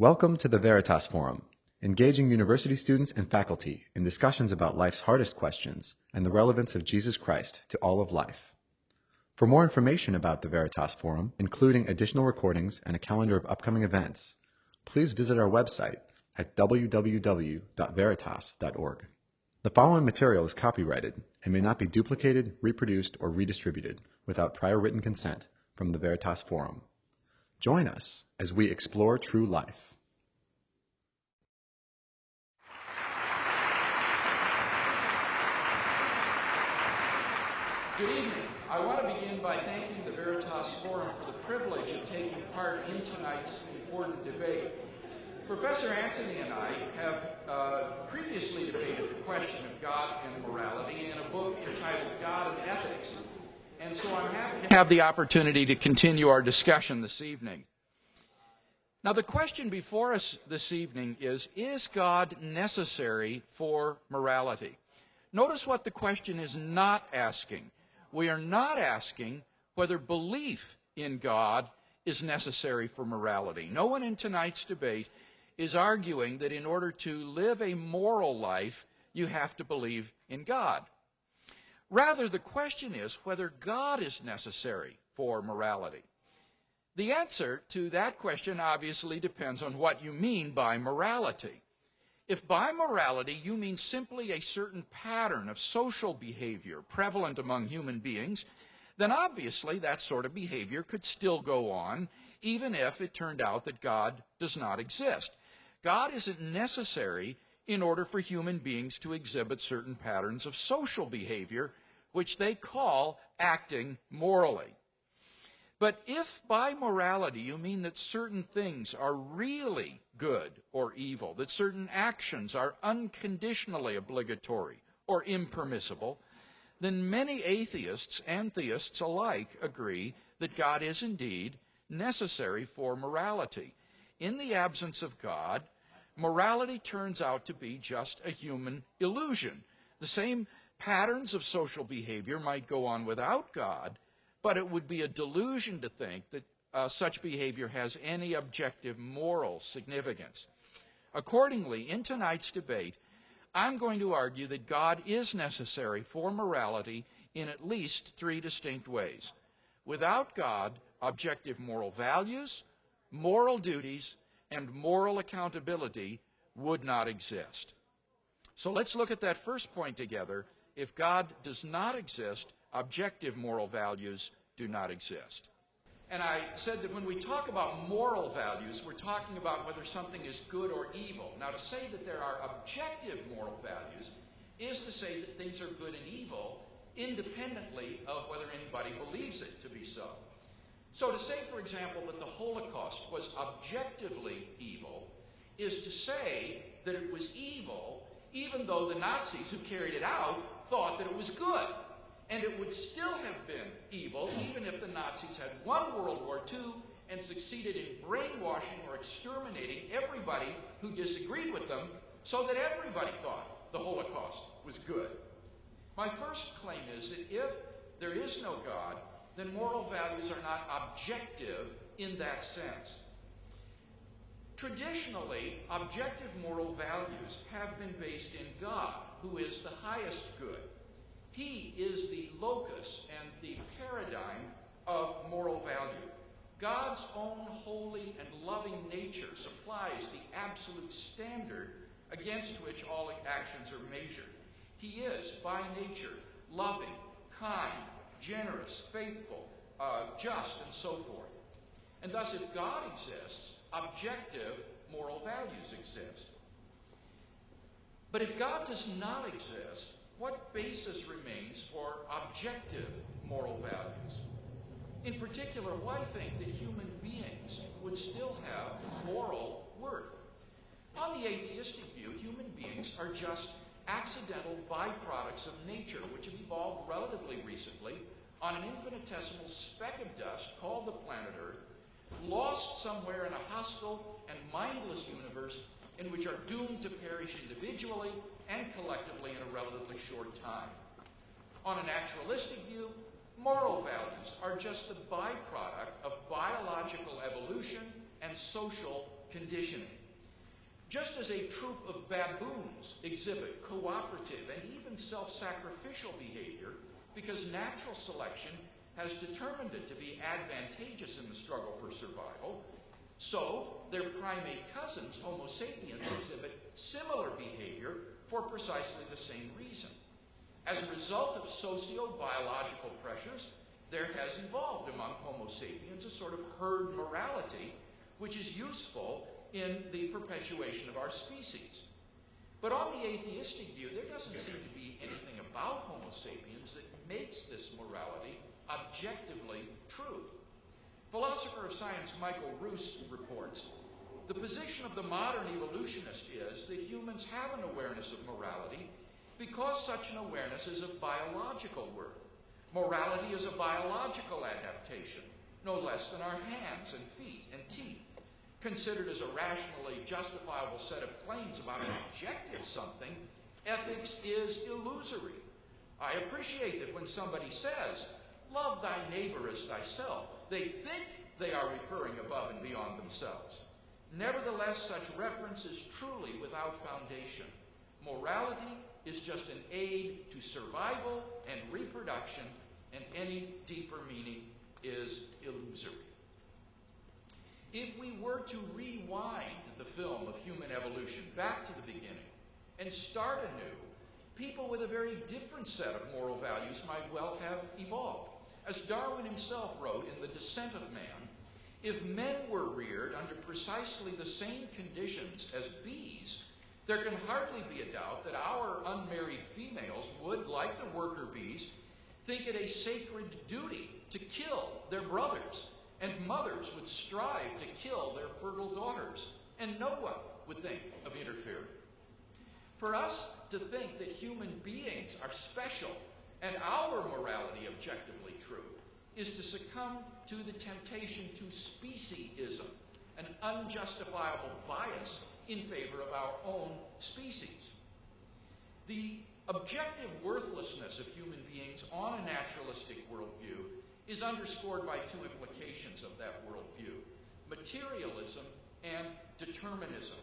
Welcome to the Veritas Forum, engaging university students and faculty in discussions about life's hardest questions and the relevance of Jesus Christ to all of life. For more information about the Veritas Forum, including additional recordings and a calendar of upcoming events, please visit our website at www.veritas.org. The following material is copyrighted and may not be duplicated, reproduced, or redistributed without prior written consent from the Veritas Forum. Join us as we explore true life. Good evening. I want to begin by thanking the Veritas Forum for the privilege of taking part in tonight's important debate. Professor Antony and I have previously debated the question of God and morality in a book entitled God and Ethics, and so I'm happy to have the opportunity to continue our discussion this evening. Now, the question before us this evening is God necessary for morality? Notice what the question is not asking. We are not asking whether belief in God is necessary for morality. No one in tonight's debate is arguing that in order to live a moral life, you have to believe in God. Rather, the question is whether God is necessary for morality. The answer to that question obviously depends on what you mean by morality. If by morality you mean simply a certain pattern of social behavior prevalent among human beings, then obviously that sort of behavior could still go on, even if it turned out that God does not exist. God isn't necessary in order for human beings to exhibit certain patterns of social behavior, which they call acting morally. But if by morality you mean that certain things are really good or evil, that certain actions are unconditionally obligatory or impermissible, then many atheists and theists alike agree that God is indeed necessary for morality. In the absence of God, morality turns out to be just a human illusion. The same patterns of social behavior might go on without God, but it would be a delusion to think that such behavior has any objective moral significance. Accordingly, in tonight's debate, I'm going to argue that God is necessary for morality in at least three distinct ways. Without God, objective moral values, moral duties, and moral accountability would not exist. So let's look at that first point together. If God does not exist, objective moral values do not exist. And I said that when we talk about moral values, we're talking about whether something is good or evil. Now, to say that there are objective moral values is to say that things are good and evil independently of whether anybody believes it to be so. So to say, for example, that the Holocaust was objectively evil is to say that it was evil even though the Nazis who carried it out thought that it was good. And it would still have been evil even if the Nazis had won World War II and succeeded in brainwashing or exterminating everybody who disagreed with them so that everybody thought the Holocaust was good. My first claim is that if there is no God, then moral values are not objective in that sense. Traditionally, objective moral values have been based in God, who is the highest good. He is the locus and the paradigm of moral value. God's own holy and loving nature supplies the absolute standard against which all actions are measured. He is, by nature, loving, kind, generous, faithful, just, and so forth. And thus, if God exists, objective moral values exist. But if God does not exist, what basis remains for objective moral values? In particular, why think that human beings would still have moral worth? On the atheistic view, human beings are just accidental byproducts of nature, which have evolved relatively recently on an infinitesimal speck of dust called the planet Earth, lost somewhere in a hostile and mindless universe in which are doomed to perish individually and collectively in a relatively short time. On a naturalistic view, moral values are just the byproduct of biological evolution and social conditioning. Just as a troop of baboons exhibit cooperative and even self-sacrificial behavior because natural selection has determined it to be advantageous in the struggle for survival, so their primate cousins, Homo sapiens, exhibit similar behavior for precisely the same reason. As a result of socio-biological pressures, there has evolved among Homo sapiens a sort of herd morality which is useful in the perpetuation of our species. But on the atheistic view, there doesn't seem to be anything about Homo sapiens that makes this morality objectively true. Philosopher of science Michael Ruse reports, the position of the modern evolutionist is that humans have an awareness of morality because such an awareness is of biological worth. Morality is a biological adaptation, no less than our hands and feet and teeth. Considered as a rationally justifiable set of claims about an objective something, ethics is illusory. I appreciate that when somebody says, love thy neighbor as thyself, they think they are referring above and beyond themselves. Nevertheless, such reference is truly without foundation. Morality is just an aid to survival and reproduction, and any deeper meaning is illusory. If we were to rewind the film of human evolution back to the beginning and start anew, people with a very different set of moral values might well have evolved. As Darwin himself wrote in The Descent of Man, if men were reared under precisely the same conditions as bees, there can hardly be a doubt that our unmarried females would, like the worker bees, think it a sacred duty to kill their brothers, and mothers would strive to kill their fertile daughters, and no one would think of interfering. For us to think that human beings are special and our morality objectively true is to succumb to the temptation to speciesism, an unjustifiable bias in favor of our own species. The objective worthlessness of human beings on a naturalistic worldview is underscored by two implications of that worldview: materialism and determinism.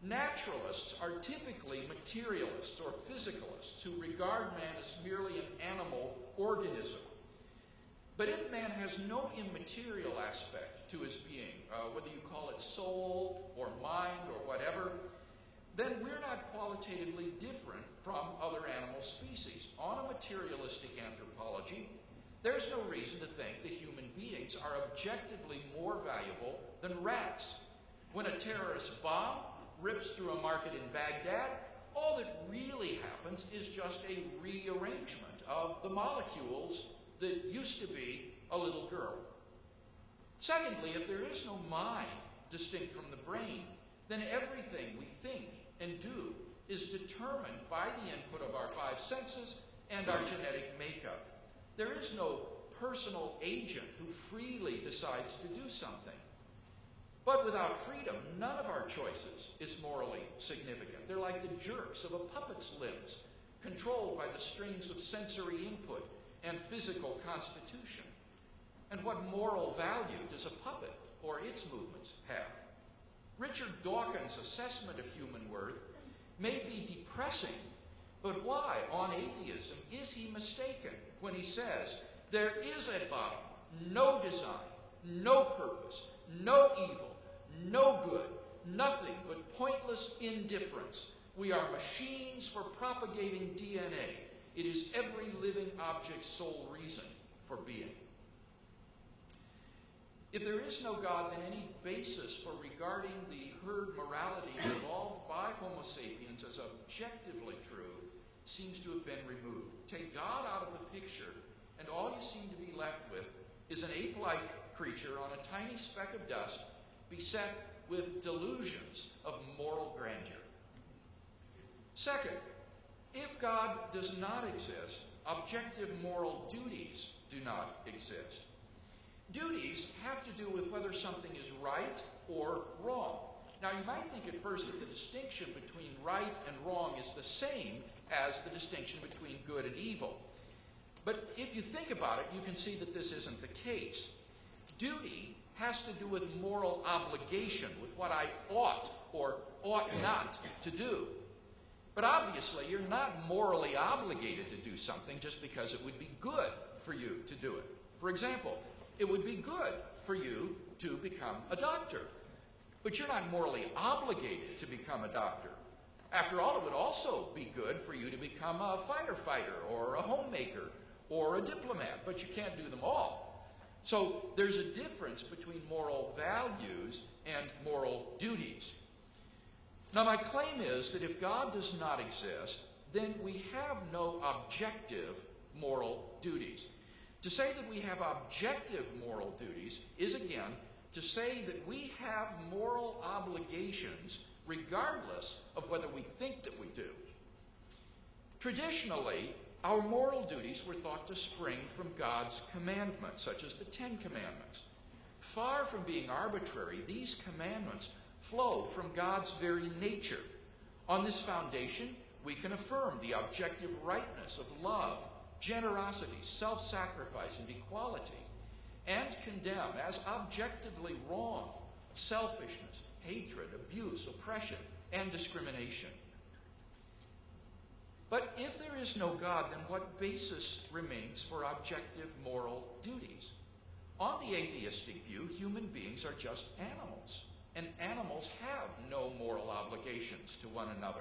Naturalists are typically materialists or physicalists who regard man as merely an animal organism. But if man has no immaterial aspect to his being, whether you call it soul or mind or whatever, then we're not qualitatively different from other animal species. On a materialistic anthropology, there's no reason to think that human beings are objectively more valuable than rats. When a terrorist bomb rips through a market in Baghdad, all that really happens is just a rearrangement of the molecules that used to be a little girl. Secondly, if there is no mind distinct from the brain, then everything we think and do is determined by the input of our five senses and our genetic makeup. There is no personal agent who freely decides to do something. But without freedom, none of our choices is morally significant. They're like the jerks of a puppet's limbs, controlled by the strings of sensory input and physical constitution. And what moral value does a puppet or its movements have? Richard Dawkins' assessment of human worth may be depressing, but why, on atheism, is he mistaken when he says, there is at bottom no design, no purpose, no evil, no good, nothing but pointless indifference. We are machines for propagating DNA. It is every living object's sole reason for being. If there is no God, then any basis for regarding the herd morality evolved by Homo sapiens as objectively true seems to have been removed. Take God out of the picture, and all you seem to be left with is an ape-like creature on a tiny speck of dust beset with delusions of moral grandeur. Second, if God does not exist, objective moral duties do not exist. Duties have to do with whether something is right or wrong. Now, you might think at first that the distinction between right and wrong is the same as the distinction between good and evil. But if you think about it, you can see that this isn't the case. Duty has to do with moral obligation, with what I ought or ought not to do. But obviously, you're not morally obligated to do something just because it would be good for you to do it. For example, it would be good for you to become a doctor, but you're not morally obligated to become a doctor. After all, it would also be good for you to become a firefighter or a homemaker or a diplomat, but you can't do them all. So there's a difference between moral values and moral duties. Now, my claim is that if God does not exist, then we have no objective moral duties. To say that we have objective moral duties is, again, to say that we have moral obligations regardless of whether we think that we do. Traditionally, our moral duties were thought to spring from God's commandments, such as the Ten Commandments. Far from being arbitrary, these commandments flow from God's very nature. On this foundation, we can affirm the objective rightness of love, generosity, self-sacrifice, and equality, and condemn as objectively wrong selfishness, hatred, abuse, oppression, and discrimination. But if there is no God, then what basis remains for objective moral duties? On the atheistic view, human beings are just animals, and animals have no moral obligations to one another.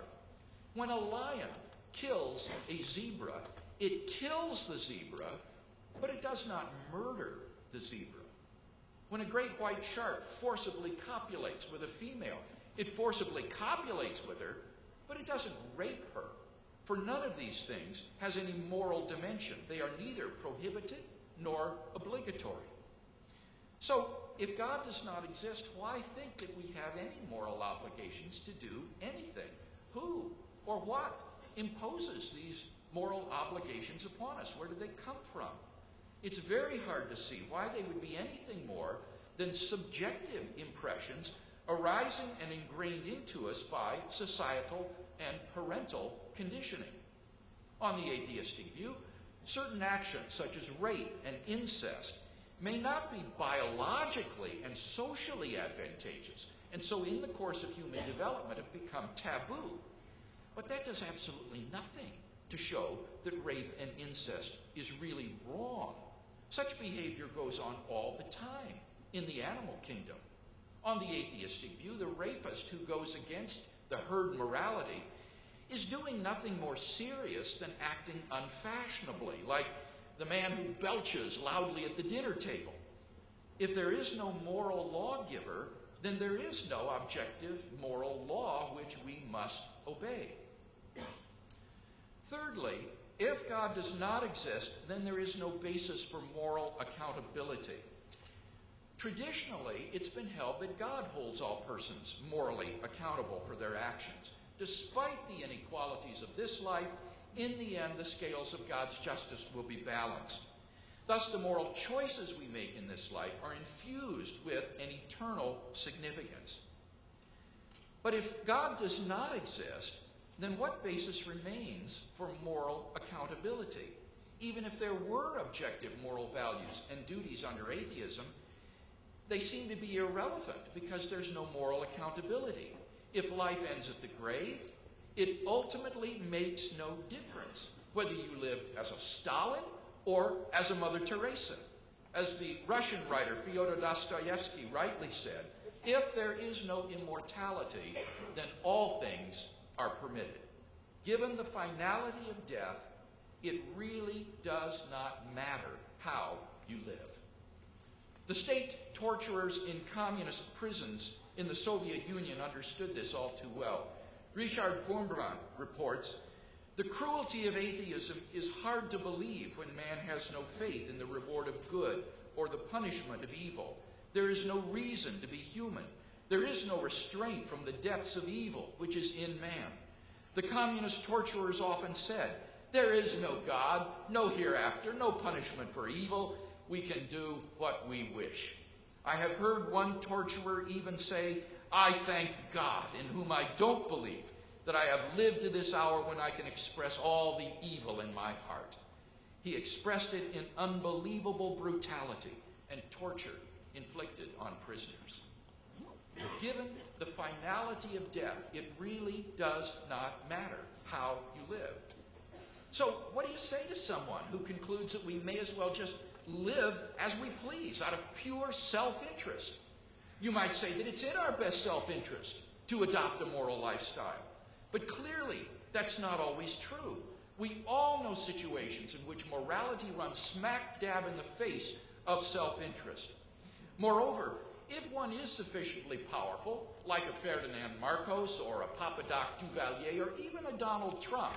When a lion kills a zebra, it kills the zebra, but it does not murder the zebra. When a great white shark forcibly copulates with a female, it forcibly copulates with her, but it doesn't rape her. For none of these things has any moral dimension. They are neither prohibited nor obligatory. So, if God does not exist, why think that we have any moral obligations to do anything? Who or what imposes these moral obligations upon us? Where do they come from? It's very hard to see why they would be anything more than subjective impressions arising and ingrained into us by societal and parental conditioning. On the atheistic view, certain actions such as rape and incest may not be biologically and socially advantageous, and so in the course of human development have become taboo. But that does absolutely nothing to show that rape and incest is really wrong. Such behavior goes on all the time in the animal kingdom. On the atheistic view, the rapist who goes against the herd morality is doing nothing more serious than acting unfashionably, like the man who belches loudly at the dinner table. If there is no moral lawgiver, then there is no objective moral law which we must obey. Thirdly, if God does not exist, then there is no basis for moral accountability. Traditionally, it's been held that God holds all persons morally accountable for their actions. Despite the inequalities of this life, in the end, the scales of God's justice will be balanced. Thus, the moral choices we make in this life are infused with an eternal significance. But if God does not exist, then what basis remains for moral accountability? Even if there were objective moral values and duties under atheism, they seem to be irrelevant because there's no moral accountability. If life ends at the grave, it ultimately makes no difference whether you lived as a Stalin or as a Mother Teresa. As the Russian writer Fyodor Dostoevsky rightly said, if there is no immortality, then all things are permitted. Given the finality of death, it really does not matter how you live. The state torturers in communist prisons in the Soviet Union understood this all too well. Richard Wurmbrand reports, "The cruelty of atheism is hard to believe when man has no faith in the reward of good or the punishment of evil. There is no reason to be human. There is no restraint from the depths of evil which is in man. The communist torturers often said, 'There is no God, no hereafter, no punishment for evil. We can do what we wish.' I have heard one torturer even say, 'I thank God, in whom I don't believe, that I have lived to this hour when I can express all the evil in my heart.' He expressed it in unbelievable brutality and torture. inflicted on prisoners. Given the finality of death, it really does not matter how you live. So what do you say to someone who concludes that we may as well just live as we please out of pure self-interest? You might say that it's in our best self-interest to adopt a moral lifestyle. But clearly, that's not always true. We all know situations in which morality runs smack dab in the face of self-interest. Moreover, if one is sufficiently powerful, like a Ferdinand Marcos or a Papadoc Duvalier or even a Donald Trump,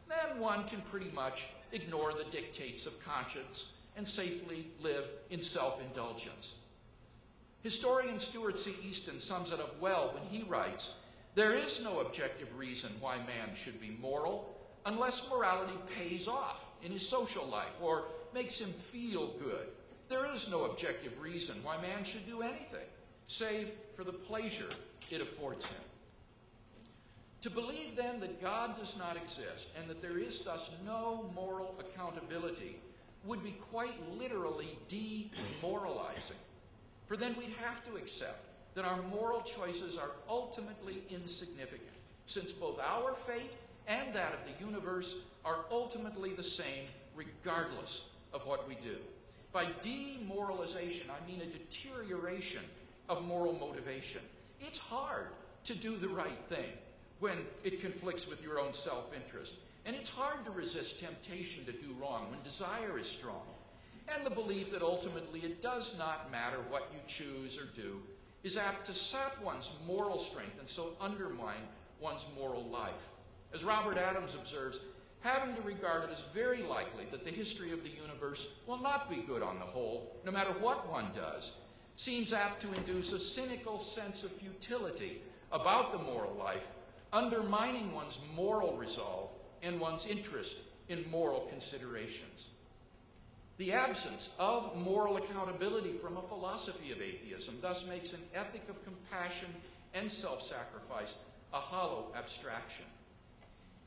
then one can pretty much ignore the dictates of conscience and safely live in self-indulgence. Historian Stuart C. Easton sums it up well when he writes, "There is no objective reason why man should be moral unless morality pays off in his social life or makes him feel good. There is no objective reason why man should do anything, save for the pleasure it affords him." To believe then that God does not exist and that there is thus no moral accountability would be quite literally demoralizing. For then we'd have to accept that our moral choices are ultimately insignificant, since both our fate and that of the universe are ultimately the same regardless of what we do. By demoralization, I mean a deterioration of moral motivation. It's hard to do the right thing when it conflicts with your own self-interest. And it's hard to resist temptation to do wrong when desire is strong. And the belief that ultimately it does not matter what you choose or do is apt to sap one's moral strength and so undermine one's moral life. As Robert Adams observes, having to regard it as very likely that the history of the universe will not be good on the whole, no matter what one does, seems apt to induce a cynical sense of futility about the moral life, undermining one's moral resolve and one's interest in moral considerations. The absence of moral accountability from a philosophy of atheism thus makes an ethic of compassion and self-sacrifice a hollow abstraction.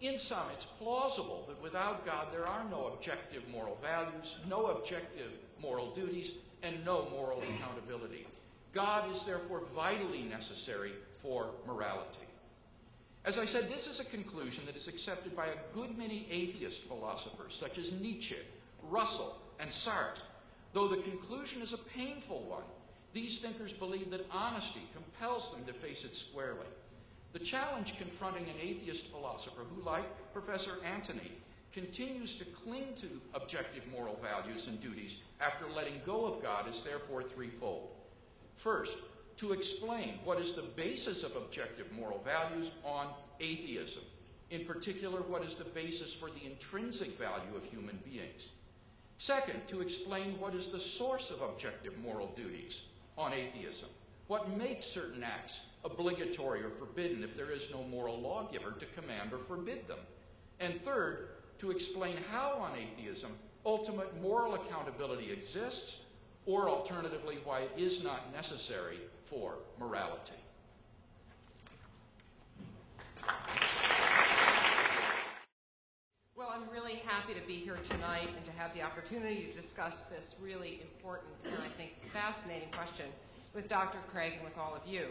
In sum, it's plausible that without God there are no objective moral values, no objective moral duties, and no moral accountability. God is therefore vitally necessary for morality. As I said, this is a conclusion that is accepted by a good many atheist philosophers, such as Nietzsche, Russell, and Sartre. Though the conclusion is a painful one, these thinkers believe that honesty compels them to face it squarely. The challenge confronting an atheist philosopher who, like Professor Antony, continues to cling to objective moral values and duties after letting go of God is therefore threefold. First, to explain what is the basis of objective moral values on atheism. In particular, what is the basis for the intrinsic value of human beings. Second, to explain what is the source of objective moral duties on atheism. What makes certain acts obligatory or forbidden if there is no moral lawgiver to command or forbid them. And third, to explain how on atheism ultimate moral accountability exists, or alternatively, why it is not necessary for morality. Well, I'm really happy to be here tonight and to have the opportunity to discuss this really important and I think fascinating question with Dr. Craig and with all of you.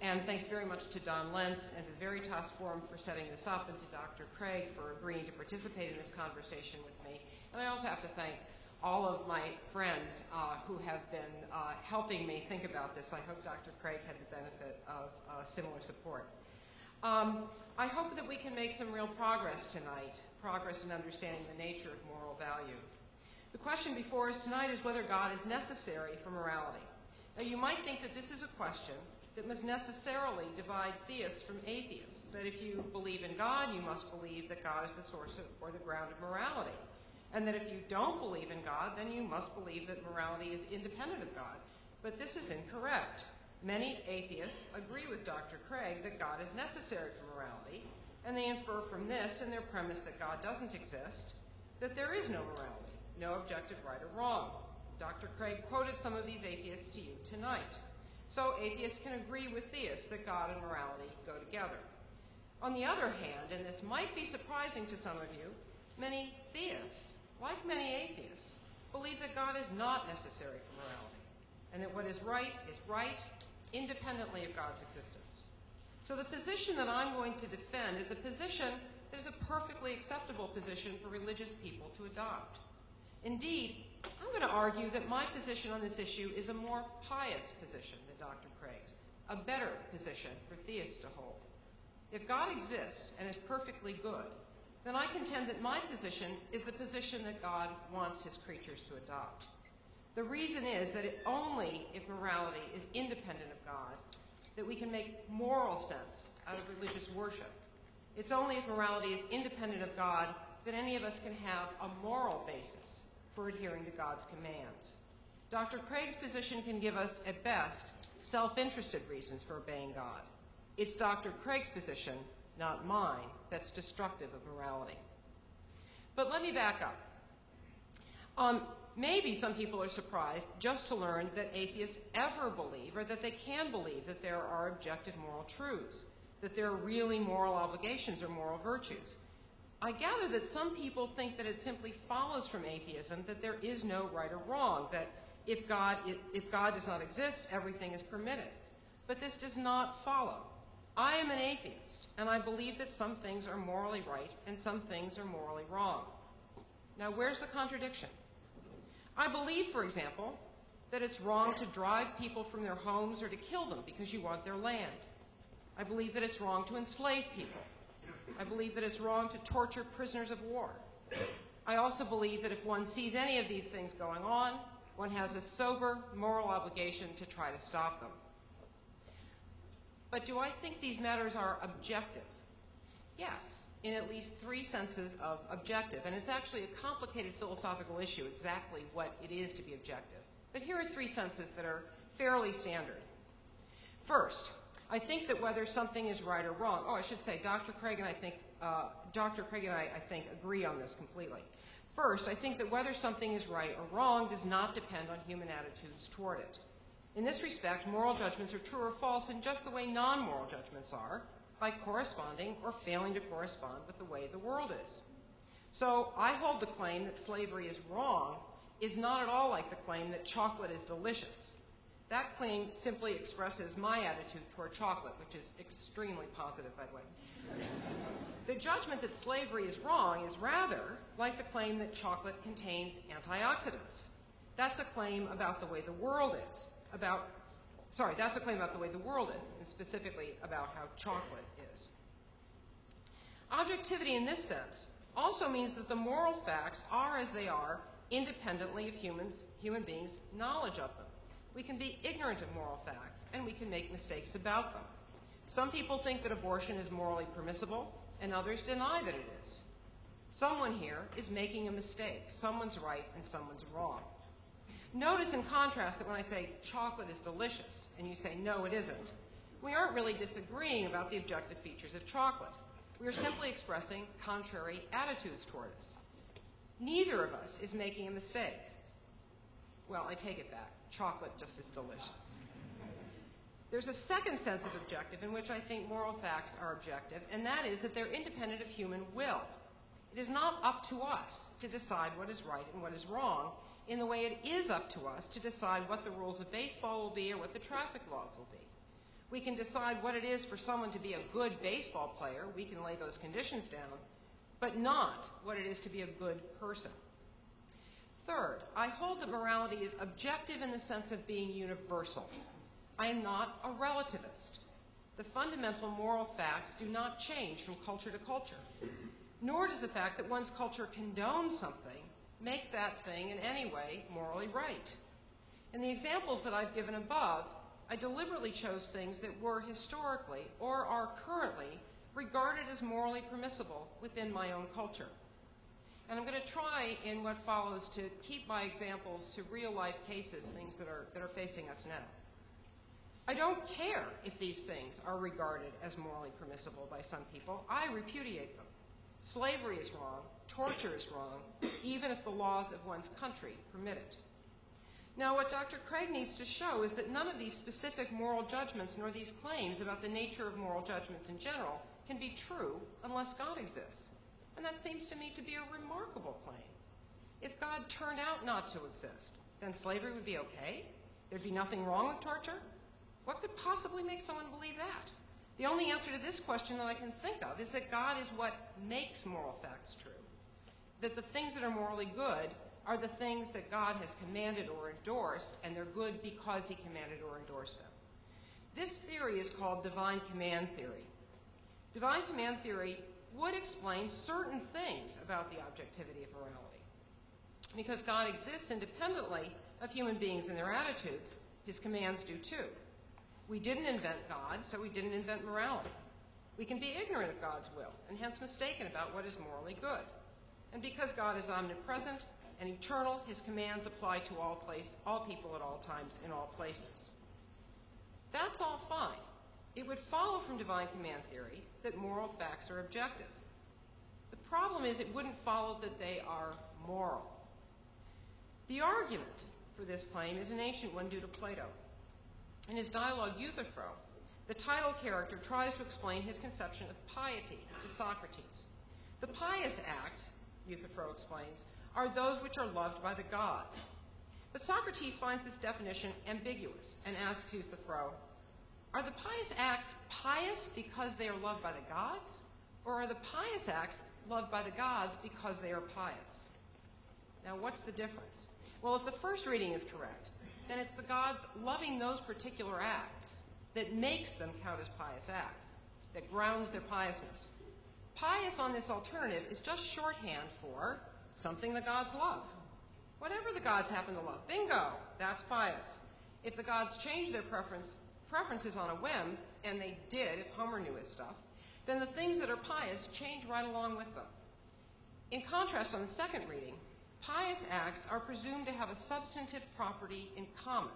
And thanks very much to Don Lentz and to the Veritas Forum for setting this up, and to Dr. Craig for agreeing to participate in this conversation with me. And I also have to thank all of my friends who have been helping me think about this. I hope Dr. Craig had the benefit of similar support. I hope that we can make some real progress tonight, progress in understanding the nature of moral value. The question before us tonight is whether God is necessary for morality. Now, you might think that this is a question that must necessarily divide theists from atheists, that if you believe in God, you must believe that God is the source of, or the ground of morality, and that if you don't believe in God, then you must believe that morality is independent of God. But this is incorrect. Many atheists agree with Dr. Craig that God is necessary for morality, and they infer from this and their premise that God doesn't exist, that there is no morality, no objective right or wrong. Dr. Craig quoted some of these atheists to you tonight. So atheists can agree with theists that God and morality go together. On the other hand, and this might be surprising to some of you, many theists, like many atheists, believe that God is not necessary for morality, and that what is right independently of God's existence. So the position that I'm going to defend is a position that is a perfectly acceptable position for religious people to adopt. Indeed, I'm going to argue that my position on this issue is a more pious position than Dr. Craig's, a better position for theists to hold. If God exists and is perfectly good, then I contend that my position is the position that God wants his creatures to adopt. The reason is that only if morality is independent of God that we can make moral sense out of religious worship. It's only if morality is independent of God that any of us can have a moral basis for adhering to God's commands. Dr. Craig's position can give us, at best, self-interested reasons for obeying God. It's Dr. Craig's position, not mine, that's destructive of morality. But let me back up. Maybe some people are surprised just to learn that atheists ever believe, or that they can believe, that there are objective moral truths, that there are really moral obligations or moral virtues. I gather that some people think that it simply follows from atheism that there is no right or wrong, that if God does not exist, everything is permitted. But this does not follow. I am an atheist, and I believe that some things are morally right and some things are morally wrong. Now, where's the contradiction? I believe, for example, that it's wrong to drive people from their homes or to kill them because you want their land. I believe that it's wrong to enslave people. I believe that it's wrong to torture prisoners of war. I also believe that if one sees any of these things going on, one has a sober moral obligation to try to stop them. But do I think these matters are objective? Yes, in at least three senses of objective. And it's actually a complicated philosophical issue exactly what it is to be objective. But here are three senses that are fairly standard. First, I think that whether something is right or wrong, I should say Dr. Craig and I think agree on this completely. First, I think that whether something is right or wrong does not depend on human attitudes toward it. In this respect, moral judgments are true or false in just the way non-moral judgments are, by corresponding or failing to correspond with the way the world is. So I hold the claim that slavery is wrong is not at all like the claim that chocolate is delicious. That claim simply expresses my attitude toward chocolate, which is extremely positive, by the way. The judgment that slavery is wrong is rather like the claim that chocolate contains antioxidants. That's a claim about the way the world is. That's a claim about the way the world is, and specifically about how chocolate is. Objectivity in this sense also means that the moral facts are as they are, independently of human beings' knowledge of them. We can be ignorant of moral facts, and we can make mistakes about them. Some people think that abortion is morally permissible, and others deny that it is. Someone here is making a mistake. Someone's right and someone's wrong. Notice in contrast that when I say chocolate is delicious, and you say no, it isn't, we aren't really disagreeing about the objective features of chocolate. We are simply expressing contrary attitudes toward us. Neither of us is making a mistake. Well, I take it back. Chocolate just is delicious. There's a second sense of objective in which I think moral facts are objective, and that is that they're independent of human will. It is not up to us to decide what is right and what is wrong in the way it is up to us to decide what the rules of baseball will be or what the traffic laws will be. We can decide what it is for someone to be a good baseball player. We can lay those conditions down, but not what it is to be a good person. Third, I hold that morality is objective in the sense of being universal. I am not a relativist. The fundamental moral facts do not change from culture to culture, nor does the fact that one's culture condones something make that thing in any way morally right. In the examples that I've given above, I deliberately chose things that were historically or are currently regarded as morally permissible within my own culture. And I'm going to try in what follows to keep my examples to real-life cases, things that are facing us now. I don't care if these things are regarded as morally permissible by some people. I repudiate them. Slavery is wrong. Torture is wrong, even if the laws of one's country permit it. Now, what Dr. Craig needs to show is that none of these specific moral judgments nor these claims about the nature of moral judgments in general can be true unless God exists. And that seems to me to be a remarkable claim. If God turned out not to exist, then slavery would be okay? There'd be nothing wrong with torture? What could possibly make someone believe that? The only answer to this question that I can think of is that God is what makes moral facts true. That the things that are morally good are the things that God has commanded or endorsed, and they're good because he commanded or endorsed them. This theory is called divine command theory. Divine command theory would explain certain things about the objectivity of morality. Because God exists independently of human beings and their attitudes, his commands do too. We didn't invent God, so we didn't invent morality. We can be ignorant of God's will, and hence mistaken about what is morally good. And because God is omnipresent and eternal, his commands apply to all people at all times in all places. That's all fine. It would follow from divine command theory that moral facts are objective. The problem is it wouldn't follow that they are moral. The argument for this claim is an ancient one due to Plato. In his dialogue Euthyphro, the title character tries to explain his conception of piety to Socrates. The pious acts, Euthyphro explains, are those which are loved by the gods. But Socrates finds this definition ambiguous and asks Euthyphro, are the pious acts pious because they are loved by the gods? Or are the pious acts loved by the gods because they are pious? Now, what's the difference? Well, if the first reading is correct, then it's the gods loving those particular acts that makes them count as pious acts, that grounds their piousness. Pious on this alternative is just shorthand for something the gods love. Whatever the gods happen to love, bingo, that's pious. If the gods change their preferences on a whim, and they did if Homer knew his stuff, then the things that are pious change right along with them. In contrast, on the second reading, pious acts are presumed to have a substantive property in common,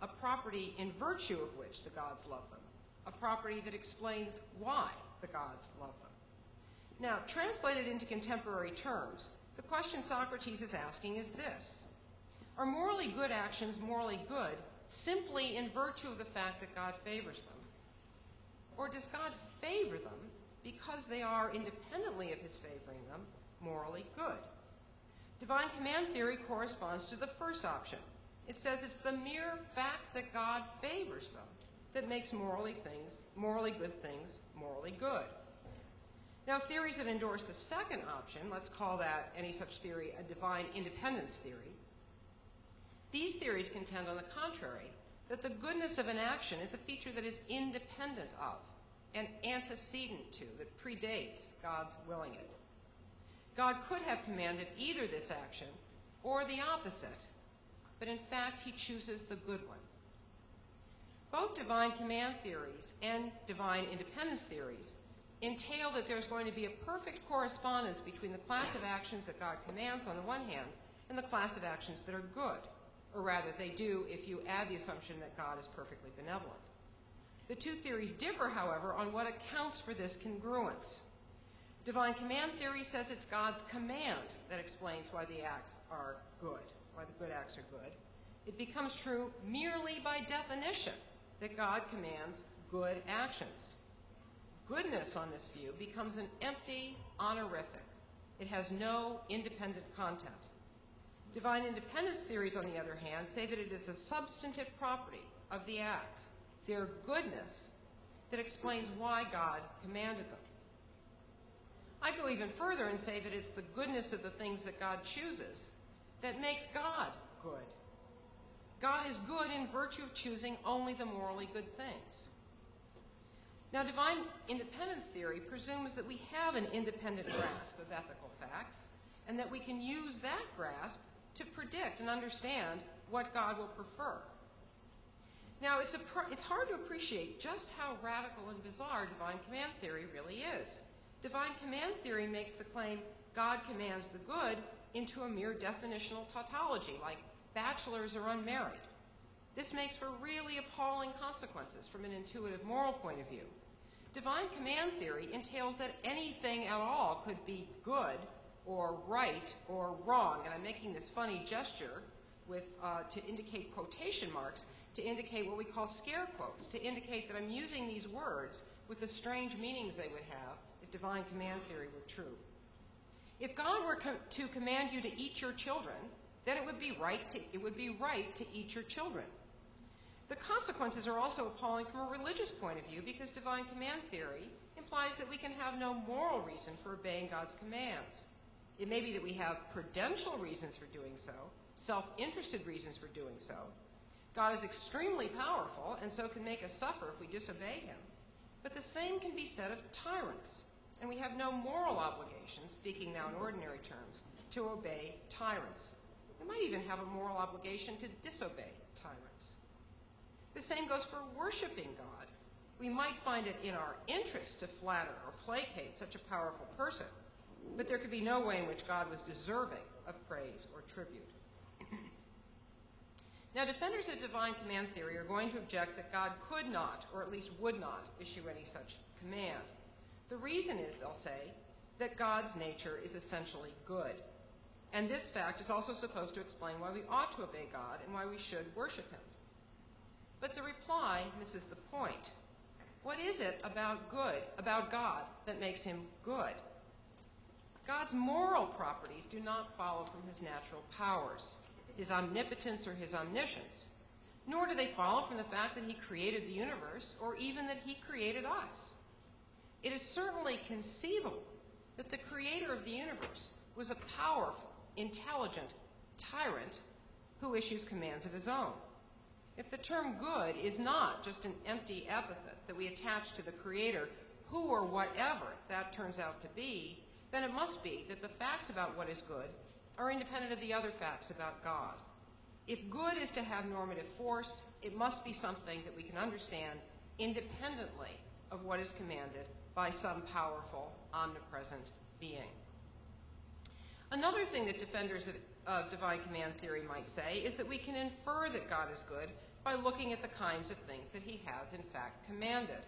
a property in virtue of which the gods love them, a property that explains why the gods love them. Now, translated into contemporary terms, the question Socrates is asking is this: are morally good actions morally good simply in virtue of the fact that God favors them? Or does God favor them because they are, independently of his favoring them, morally good? Divine command theory corresponds to the first option. It says it's the mere fact that God favors them that makes morally good things morally good. Now, theories that endorse the second option, let's call that any such theory a divine independence theory. These theories contend, on the contrary, that the goodness of an action is a feature that is independent of and antecedent to, that predates God's willing it. God could have commanded either this action or the opposite, but in fact he chooses the good one. Both divine command theories and divine independence theories entail that there's going to be a perfect correspondence between the class of actions that God commands on the one hand and the class of actions that are good, or rather they do if you add the assumption that God is perfectly benevolent. The two theories differ, however, on what accounts for this congruence. Divine command theory says it's God's command that explains why the acts are good, why the good acts are good. It becomes true merely by definition that God commands good actions. Goodness on this view becomes an empty honorific. It has no independent content. Divine independence theories, on the other hand, say that it is a substantive property of the acts, their goodness, that explains why God commanded them. I go even further and say that it's the goodness of the things that God chooses that makes God good. God is good in virtue of choosing only the morally good things. Now, divine independence theory presumes that we have an independent grasp of ethical facts and that we can use that grasp to predict and understand what God will prefer. Now, it's hard to appreciate just how radical and bizarre divine command theory really is. Divine command theory makes the claim God commands the good into a mere definitional tautology, like bachelors are unmarried. This makes for really appalling consequences from an intuitive moral point of view. Divine command theory entails that anything at all could be good or right or wrong, and I'm making this funny gesture to indicate quotation marks, to indicate what we call scare quotes, to indicate that I'm using these words with the strange meanings they would have if divine command theory were true. If God were to command you to eat your children, then it would be right to eat your children. The consequences are also appalling from a religious point of view because divine command theory implies that we can have no moral reason for obeying God's commands. It may be that we have prudential reasons for doing so, self-interested reasons for doing so. God is extremely powerful and so can make us suffer if we disobey him. But the same can be said of tyrants, and we have no moral obligation, speaking now in ordinary terms, to obey tyrants. We might even have a moral obligation to disobey tyrants. The same goes for worshiping God. We might find it in our interest to flatter or placate such a powerful person, but there could be no way in which God was deserving of praise or tribute. Now, defenders of divine command theory are going to object that God could not, or at least would not, issue any such command. The reason is, they'll say, that God's nature is essentially good. And this fact is also supposed to explain why we ought to obey God and why we should worship him. But the reply misses the point. What is it about God, that makes him good? God's moral properties do not follow from his natural powers, his omnipotence or his omniscience, nor do they follow from the fact that he created the universe or even that he created us. It is certainly conceivable that the creator of the universe was a powerful, intelligent tyrant who issues commands of his own. If the term good is not just an empty epithet that we attach to the creator, who or whatever that turns out to be, then it must be that the facts about what is good are independent of the other facts about God. If good is to have normative force, it must be something that we can understand independently of what is commanded by some powerful, omnipresent being. Another thing that defenders of divine command theory might say is that we can infer that God is good by looking at the kinds of things that he has in fact commanded.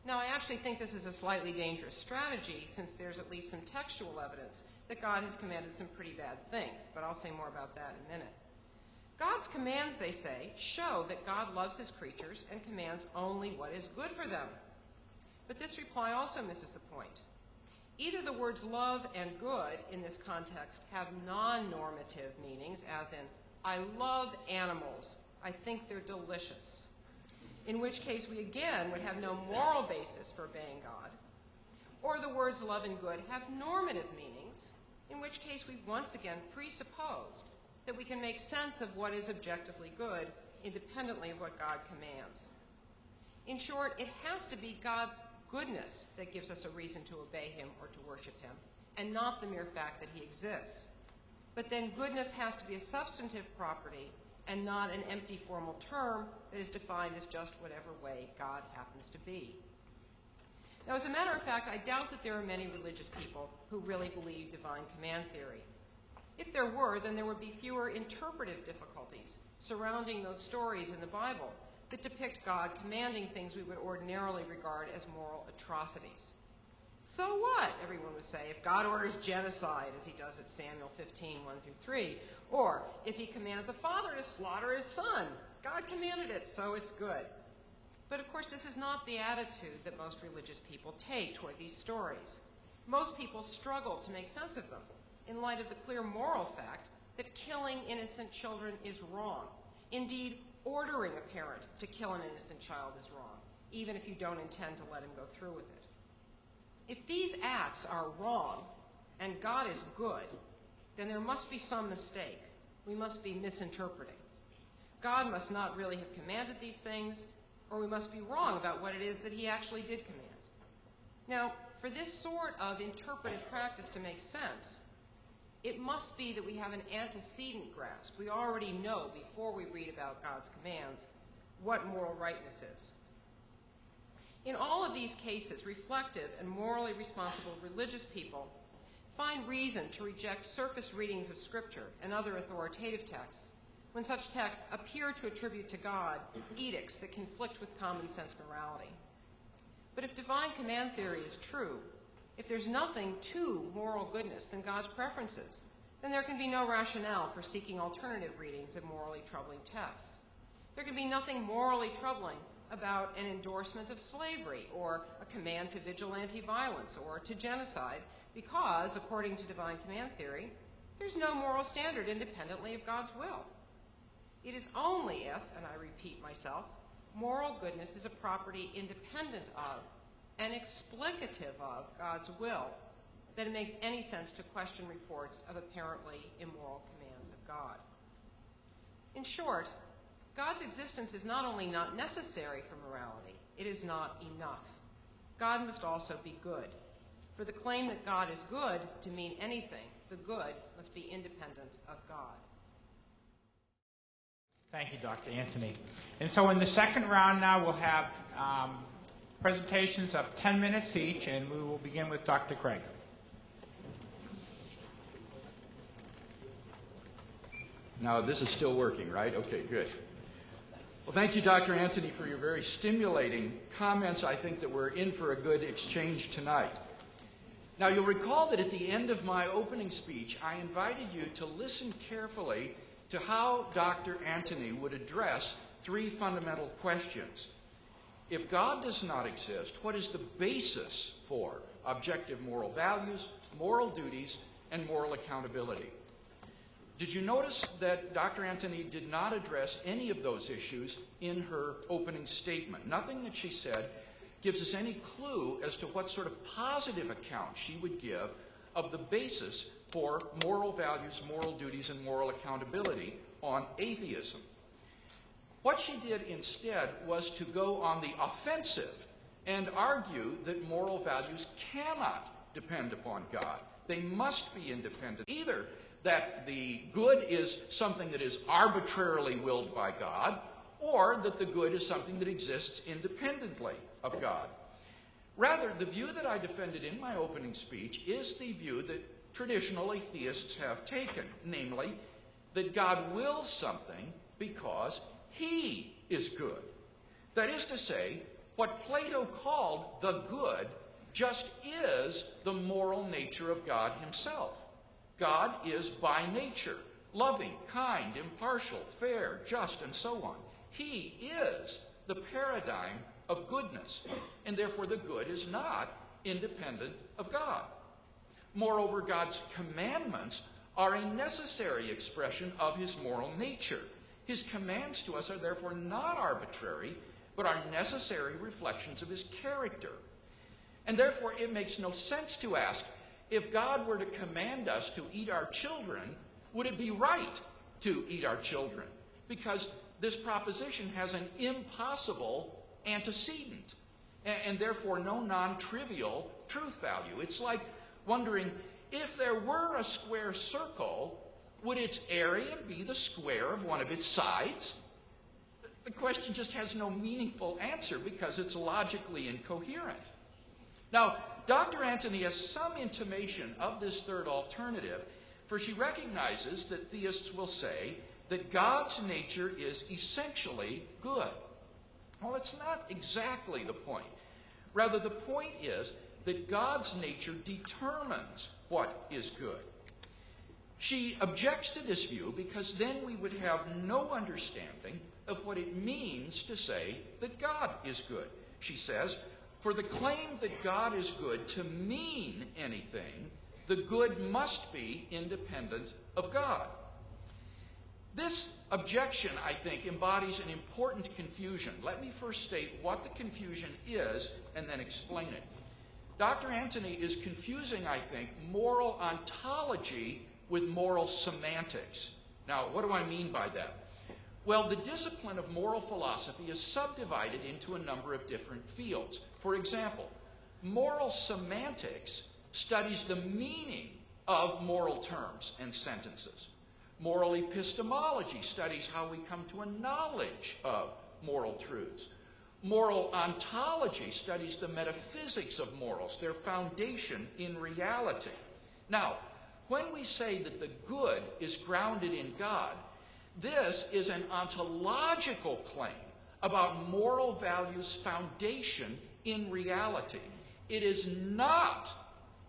Now, I actually think this is a slightly dangerous strategy since there's at least some textual evidence that God has commanded some pretty bad things, but I'll say more about that in a minute. God's commands, they say, show that God loves his creatures and commands only what is good for them. But this reply also misses the point. Either the words love and good in this context have non-normative meanings, as in, I love animals, I think they're delicious, in which case we again would have no moral basis for obeying God, or the words love and good have normative meanings, in which case we once again presupposed that we can make sense of what is objectively good independently of what God commands. In short, it has to be God's goodness that gives us a reason to obey him or to worship him, and not the mere fact that he exists. But then goodness has to be a substantive property and not an empty formal term that is defined as just whatever way God happens to be. Now, as a matter of fact, I doubt that there are many religious people who really believe divine command theory. If there were, then there would be fewer interpretive difficulties surrounding those stories in the Bible that depict God commanding things we would ordinarily regard as moral atrocities. So what, everyone would say, if God orders genocide, as he does at Samuel 15, 1-3, or if he commands a father to slaughter his son, God commanded it, so it's good. But of course, this is not the attitude that most religious people take toward these stories. Most people struggle to make sense of them in light of the clear moral fact that killing innocent children is wrong. Indeed, ordering a parent to kill an innocent child is wrong, even if you don't intend to let him go through with it. If these acts are wrong and God is good, then there must be some mistake. We must be misinterpreting. God must not really have commanded these things, or we must be wrong about what it is that he actually did command. Now, for this sort of interpretive practice to make sense, it must be that we have an antecedent grasp. We already know, before we read about God's commands, what moral rightness is. In all of these cases, reflective and morally responsible religious people find reason to reject surface readings of Scripture and other authoritative texts when such texts appear to attribute to God edicts that conflict with common sense morality. But if divine command theory is true, if there's nothing to moral goodness than God's preferences, then there can be no rationale for seeking alternative readings of morally troubling texts. There can be nothing morally troubling about an endorsement of slavery or a command to vigilante violence or to genocide because, according to divine command theory, there's no moral standard independently of God's will. It is only if, and I repeat myself, moral goodness is a property independent of and explicative of God's will that it makes any sense to question reports of apparently immoral commands of God. In short, God's existence is not only not necessary for morality, it is not enough. God must also be good. For the claim that God is good to mean anything, the good must be independent of God. Thank you, Dr. Antony. And so in the second round now, we'll have presentations of 10 minutes each, and we will begin with Dr. Craig. Now, this is still working, right? Okay, good. Well, thank you, Dr. Antony, for your very stimulating comments. I think that we're in for a good exchange tonight. Now, you'll recall that at the end of my opening speech, I invited you to listen carefully to how Dr. Antony would address three fundamental questions. If God does not exist, what is the basis for objective moral values, moral duties, and moral accountability? Did you notice that Dr. Antony did not address any of those issues in her opening statement? Nothing that she said gives us any clue as to what sort of positive account she would give of the basis for moral values, moral duties, and moral accountability on atheism. What she did instead was to go on the offensive and argue that moral values cannot depend upon God. They must be independent. Either that the good is something that is arbitrarily willed by God, or that the good is something that exists independently of God. Rather, the view that I defended in my opening speech is the view that traditional atheists have taken, namely, that God wills something because he is good. That is to say, what Plato called the good just is the moral nature of God himself. God is by nature loving, kind, impartial, fair, just, and so on. He is the paradigm of goodness, and therefore the good is not independent of God. Moreover, God's commandments are a necessary expression of his moral nature. His commands to us are therefore not arbitrary, but are necessary reflections of his character. And therefore it makes no sense to ask, if God were to command us to eat our children, would it be right to eat our children? Because this proposition has an impossible antecedent, and therefore no non-trivial truth value. It's like wondering, if there were a square circle, would its area be the square of one of its sides? The question just has no meaningful answer because it's logically incoherent. Now, Dr. Antony has some intimation of this third alternative, for she recognizes that theists will say that God's nature is essentially good. Well, it's not exactly the point. Rather, the point is that God's nature determines what is good. She objects to this view because then we would have no understanding of what it means to say that God is good. She says, for the claim that God is good to mean anything, the good must be independent of God. This objection, I think, embodies an important confusion. Let me first state what the confusion is and then explain it. Dr. Antony is confusing, I think, moral ontology with moral semantics. Now, what do I mean by that? Well, the discipline of moral philosophy is subdivided into a number of different fields. For example, moral semantics studies the meaning of moral terms and sentences. Moral epistemology studies how we come to a knowledge of moral truths. Moral ontology studies the metaphysics of morals, their foundation in reality. Now, when we say that the good is grounded in God, this is an ontological claim about moral values' foundation in reality. It is not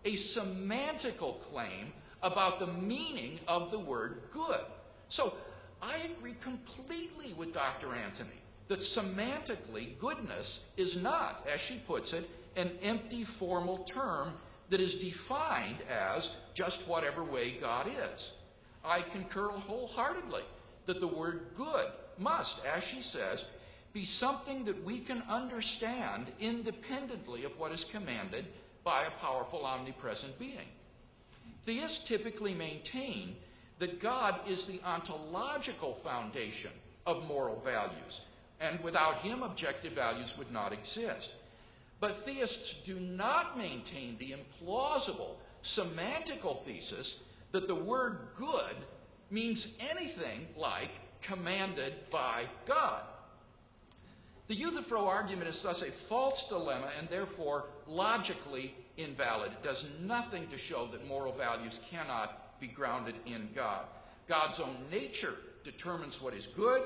a semantical claim about the meaning of the word good. So I agree completely with Dr. Antony that semantically goodness is not, as she puts it, an empty formal term that is defined as just whatever way God is. I concur wholeheartedly that the word good must, as she says, be something that we can understand independently of what is commanded by a powerful omnipresent being. Theists typically maintain that God is the ontological foundation of moral values, and without him, objective values would not exist. But theists do not maintain the implausible semantical thesis that the word good means anything like commanded by God. The Euthyphro argument is thus a false dilemma and therefore logically invalid. It does nothing to show that moral values cannot be grounded in God. God's own nature determines what is good,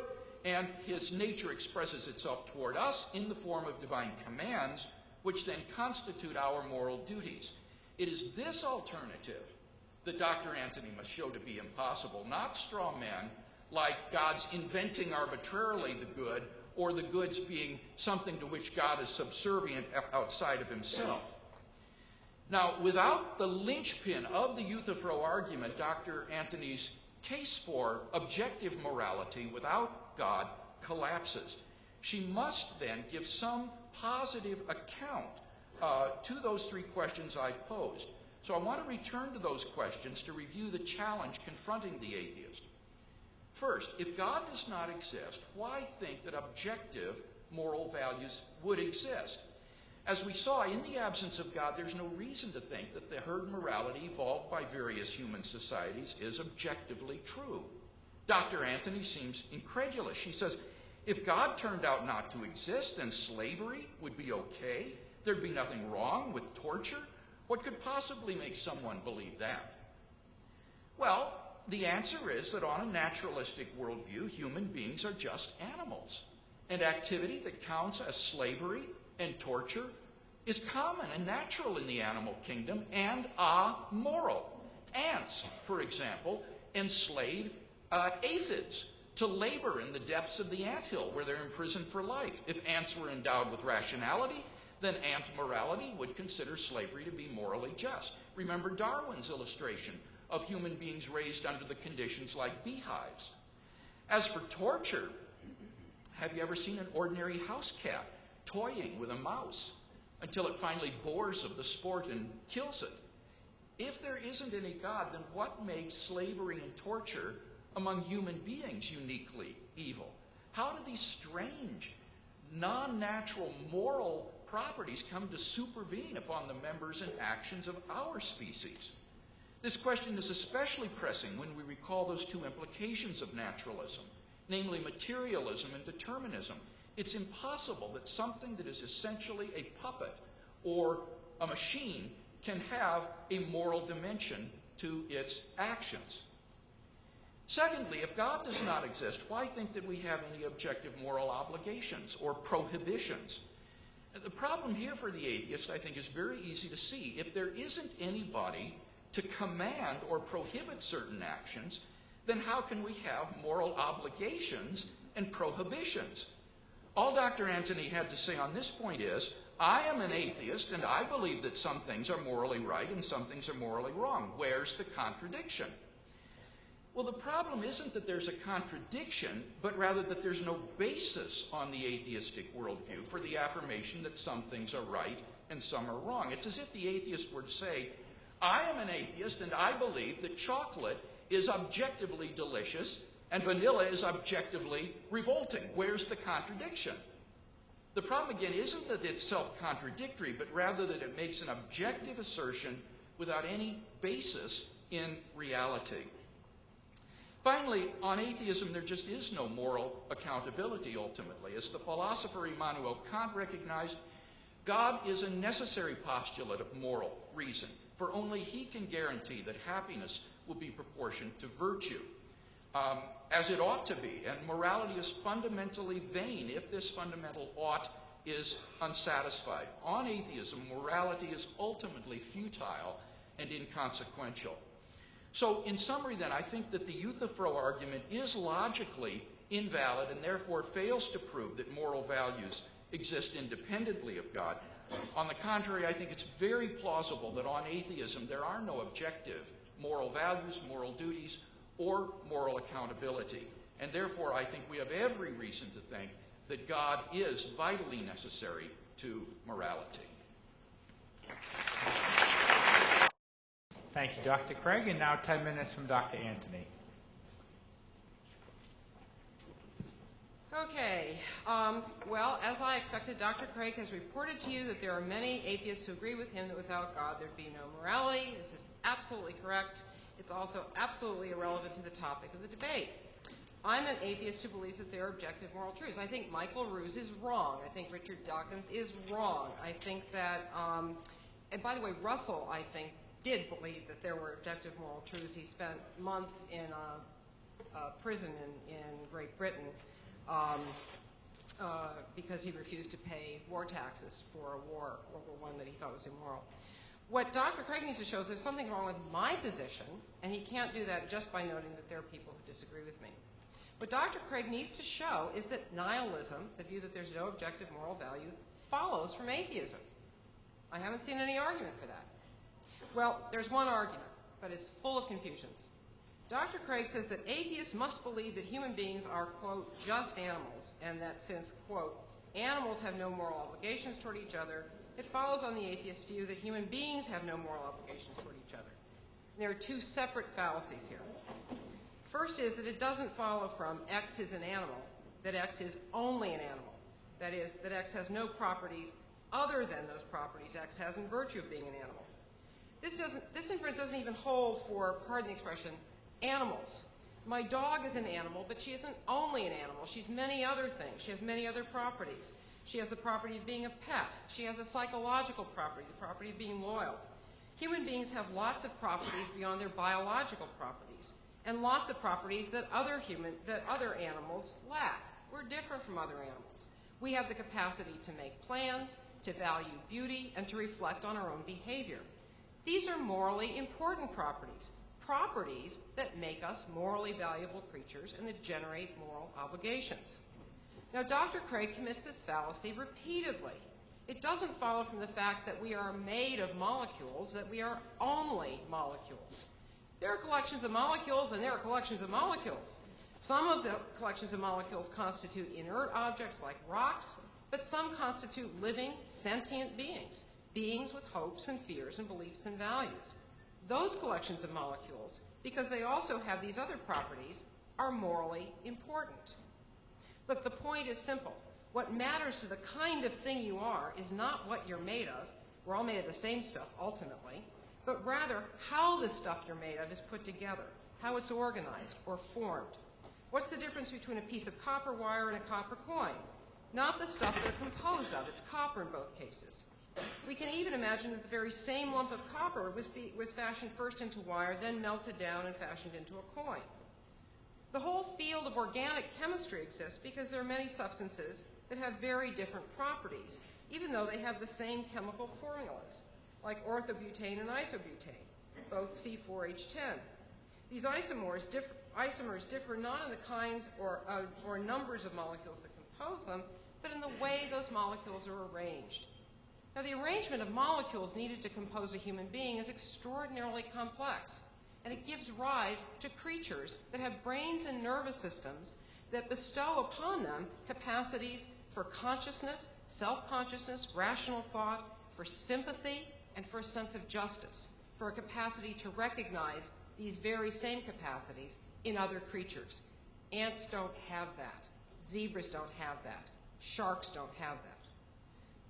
and his nature expresses itself toward us in the form of divine commands, which then constitute our moral duties. It is this alternative that Dr. Antony must show to be impossible, not straw men like God's inventing arbitrarily the good, or the goods being something to which God is subservient outside of himself. Now, without the linchpin of the Euthyphro argument, Dr. Antony's case for objective morality without God collapses. She must then give some positive account to those three questions I posed. So I want to return to those questions to review the challenge confronting the atheist. First, if God does not exist, why think that objective moral values would exist? As we saw, in the absence of God, there's no reason to think that the herd morality evolved by various human societies is objectively true. Dr. Antony seems incredulous. She says, if God turned out not to exist, then slavery would be okay. There'd be nothing wrong with torture. What could possibly make someone believe that? Well, the answer is that on a naturalistic worldview, human beings are just animals. And activity that counts as slavery and torture is common and natural in the animal kingdom and amoral. Ants, for example, enslave aphids to labor in the depths of the anthill where they're imprisoned for life. If ants were endowed with rationality, then ant morality would consider slavery to be morally just. Remember Darwin's illustration of human beings raised under the conditions like beehives. As for torture, have you ever seen an ordinary house cat toying with a mouse until it finally bores of the sport and kills it? If there isn't any God, then what makes slavery and torture among human beings uniquely evil? How do these strange, non-natural moral properties come to supervene upon the members and actions of our species? This question is especially pressing when we recall those two implications of naturalism, namely materialism and determinism. It's impossible that something that is essentially a puppet or a machine can have a moral dimension to its actions. Secondly, if God does not exist, why think that we have any objective moral obligations or prohibitions? The problem here for the atheist, I think, is very easy to see. If there isn't anybody to command or prohibit certain actions, then how can we have moral obligations and prohibitions? All Dr. Antony had to say on this point is, I am an atheist and I believe that some things are morally right and some things are morally wrong. Where's the contradiction? Well, the problem isn't that there's a contradiction, but rather that there's no basis on the atheistic worldview for the affirmation that some things are right and some are wrong. It's as if the atheist were to say, I am an atheist and I believe that chocolate is objectively delicious and vanilla is objectively revolting. Where's the contradiction? The problem, again, isn't that it's self-contradictory, but rather that it makes an objective assertion without any basis in reality. Finally, on atheism, there just is no moral accountability, ultimately. As the philosopher Immanuel Kant recognized, God is a necessary postulate of moral reason, for only he can guarantee that happiness will be proportioned to virtue, as it ought to be. And morality is fundamentally vain if this fundamental ought is unsatisfied. On atheism, morality is ultimately futile and inconsequential. So, in summary then, I think that the Euthyphro argument is logically invalid and therefore fails to prove that moral values exist independently of God. On the contrary, I think it's very plausible that on atheism there are no objective moral values, moral duties, or moral accountability. And therefore, I think we have every reason to think that God is vitally necessary to morality. Thank you, Dr. Craig. And now 10 minutes from Dr. Antony. Okay. Well, as I expected, Dr. Craig has reported to you that there are many atheists who agree with him that without God there'd be no morality. This is absolutely correct. It's also absolutely irrelevant to the topic of the debate. I'm an atheist who believes that there are objective moral truths. I think Michael Ruse is wrong. I think Richard Dawkins is wrong. I think that, and by the way, Russell, I think, did believe that there were objective moral truths. He spent months in prison in Great Britain because he refused to pay war taxes for a war, World War I, that he thought was immoral. What Dr. Craig needs to show is there's something wrong with my position, and he can't do that just by noting that there are people who disagree with me. What Dr. Craig needs to show is that nihilism, the view that there's no objective moral value, follows from atheism. I haven't seen any argument for that. Well, there's one argument, but it's full of confusions. Dr. Craig says that atheists must believe that human beings are, quote, just animals, and that since, quote, animals have no moral obligations toward each other, it follows on the atheist view that human beings have no moral obligations toward each other. And there are two separate fallacies here. First is that it doesn't follow from X is an animal, that X is only an animal. That is, that X has no properties other than those properties X has in virtue of being an animal. This inference doesn't even hold for, pardon the expression, animals. My dog is an animal, but she isn't only an animal. She's many other things. She has many other properties. She has the property of being a pet. She has a psychological property, the property of being loyal. Human beings have lots of properties beyond their biological properties, and lots of properties that other animals lack. We're different from other animals. We have the capacity to make plans, to value beauty, and to reflect on our own behavior. These are morally important properties, properties that make us morally valuable creatures and that generate moral obligations. Now, Dr. Craig commits this fallacy repeatedly. It doesn't follow from the fact that we are made of molecules, that we are only molecules. There are collections of molecules, and there are collections of molecules. Some of the collections of molecules constitute inert objects like rocks, but some constitute living, sentient beings, beings with hopes and fears and beliefs and values. Those collections of molecules, because they also have these other properties, are morally important. Look, the point is simple. What matters to the kind of thing you are is not what you're made of. We're all made of the same stuff, ultimately. But rather, how the stuff you're made of is put together, how it's organized or formed. What's the difference between a piece of copper wire and a copper coin? Not the stuff they're composed of. It's copper in both cases. We can even imagine that the very same lump of copper was fashioned first into wire, then melted down and fashioned into a coin. The whole field of organic chemistry exists because there are many substances that have very different properties, even though they have the same chemical formulas, like orthobutane and isobutane, both C4H10. These isomers differ not in the kinds or numbers of molecules that compose them, but in the way those molecules are arranged. Now, the arrangement of molecules needed to compose a human being is extraordinarily complex, and it gives rise to creatures that have brains and nervous systems that bestow upon them capacities for consciousness, self-consciousness, rational thought, for sympathy, and for a sense of justice, for a capacity to recognize these very same capacities in other creatures. Ants don't have that. Zebras don't have that. Sharks don't have that.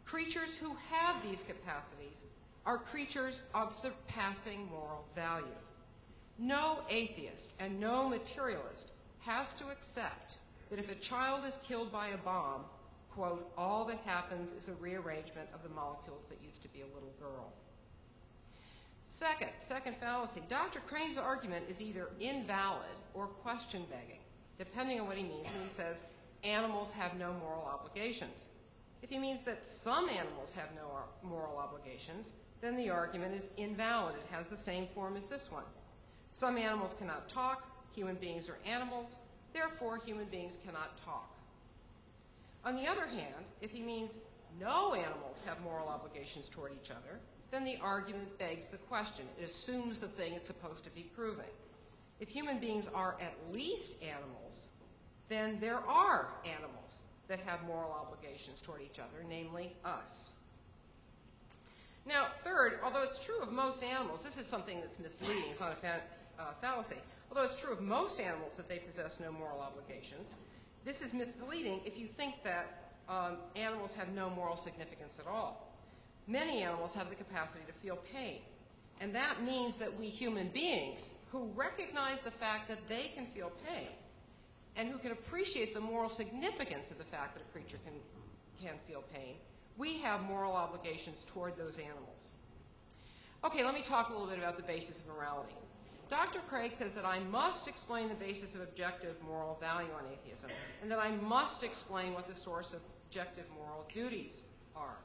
Creatures who have these capacities are creatures of surpassing moral value. No atheist and no materialist has to accept that if a child is killed by a bomb, quote, all that happens is a rearrangement of the molecules that used to be a little girl. Second fallacy. Dr. Crane's argument is either invalid or question-begging, depending on what he means when he says animals have no moral obligations. If he means that some animals have no moral obligations, then the argument is invalid. It has the same form as this one. Some animals cannot talk. Human beings are animals. Therefore, human beings cannot talk. On the other hand, if he means no animals have moral obligations toward each other, then the argument begs the question. It assumes the thing it's supposed to be proving. If human beings are at least animals, then there are animals that have moral obligations toward each other, namely us. Now, third, although it's true of most animals, this is something that's misleading, it's not a fallacy. Although it's true of most animals that they possess no moral obligations, this is misleading if you think that animals have no moral significance at all. Many animals have the capacity to feel pain, and that means that we human beings who recognize the fact that they can feel pain and who can appreciate the moral significance of the fact that a creature can feel pain, we have moral obligations toward those animals. Okay, let me talk a little bit about the basis of morality. Dr. Craig says that I must explain the basis of objective moral value on atheism, and that I must explain what the source of objective moral duties are.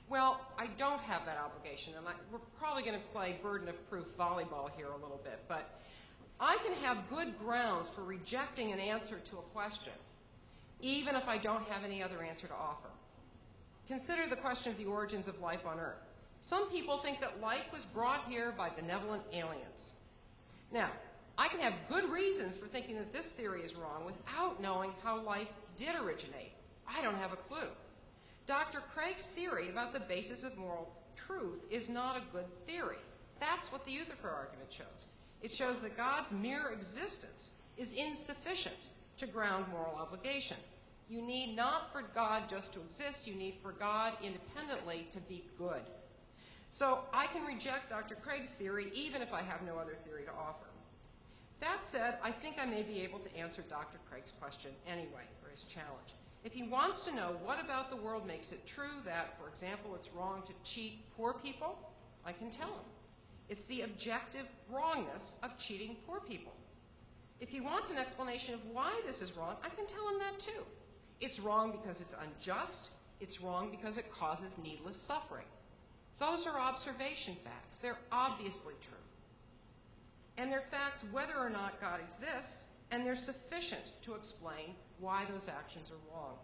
Well, I don't have that obligation, and we're probably going to play burden of proof volleyball here a little bit, but I can have good grounds for rejecting an answer to a question, even if I don't have any other answer to offer. Consider the question of the origins of life on Earth. Some people think that life was brought here by benevolent aliens. Now, I can have good reasons for thinking that this theory is wrong without knowing how life did originate. I don't have a clue. Dr. Craig's theory about the basis of moral truth is not a good theory. That's what the Euthyphro argument shows. It shows that God's mere existence is insufficient to ground moral obligation. You need not for God just to exist, you need for God independently to be good. So I can reject Dr. Craig's theory even if I have no other theory to offer. That said, I think I may be able to answer Dr. Craig's question anyway, or his challenge. If he wants to know what about the world makes it true that, for example, it's wrong to cheat poor people, I can tell him. It's the objective wrongness of cheating poor people. If he wants an explanation of why this is wrong, I can tell him that too. It's wrong because it's unjust. It's wrong because it causes needless suffering. Those are observation facts. They're obviously true. And they're facts whether or not God exists, and they're sufficient to explain why those actions are wrong.